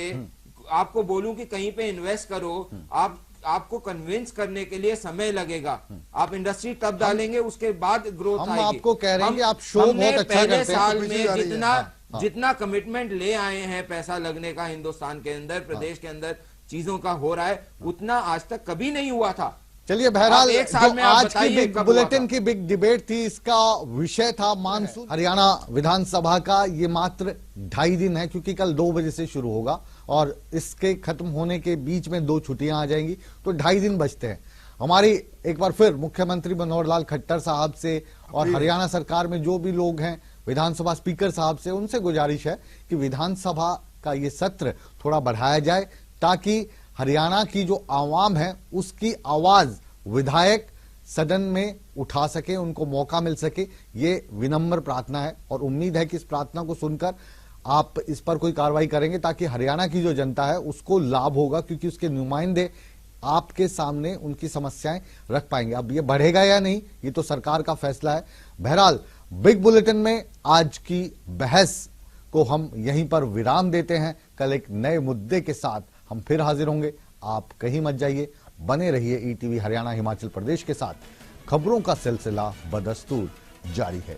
आपको बोलूं कि कहीं पे इन्वेस्ट करो, आपको कन्विंस करने के लिए समय लगेगा। आप इंडस्ट्री तब डालेंगे, उसके बाद ग्रोथ आएगी। हम आपको कह रहे हैं कि आप शो बहुत अच्छा करते हैं। साल में जितना कमिटमेंट ले आए हैं पैसा लगने का हिंदुस्तान के अंदर, प्रदेश के अंदर चीजों का हो रहा है, उतना आज तक कभी नहीं हुआ था। चलिए बहरहाल जो आज की बिग बुलेटिन की बिग डिबेट थी, इसका विषय था मानसून। हरियाणा विधानसभा का ये मात्र 2.5 दिन है, क्योंकि कल 2 बजे से शुरू होगा और इसके खत्म होने के बीच में 2 छुट्टियां आ जाएंगी, तो 2.5 दिन बचते हैं। हमारी एक बार फिर मुख्यमंत्री मनोहर लाल खट्टर साहब से और हरियाणा सरकार में जो भी लोग हैं, विधानसभा स्पीकर साहब से, उनसे गुजारिश है कि विधानसभा का ये सत्र थोड़ा बढ़ाया जाए, ताकि हरियाणा की जो आवाम है उसकी आवाज विधायक सदन में उठा सके, उनको मौका मिल सके। ये विनम्र प्रार्थना है और उम्मीद है कि इस प्रार्थना को सुनकर आप इस पर कोई कार्रवाई करेंगे, ताकि हरियाणा की जो जनता है उसको लाभ होगा, क्योंकि उसके नुमाइंदे आपके सामने उनकी समस्याएं रख पाएंगे। अब ये बढ़ेगा या नहीं, ये तो सरकार का फैसला है। बहरहाल बिग बुलेटिन में आज की बहस को हम यहीं पर विराम देते हैं। कल एक नए मुद्दे के साथ हम फिर हाजिर होंगे। आप कहीं मत जाइए, बने रहिए ईटीवी हरियाणा हिमाचल प्रदेश के साथ। खबरों का सिलसिला बदस्तूर जारी है।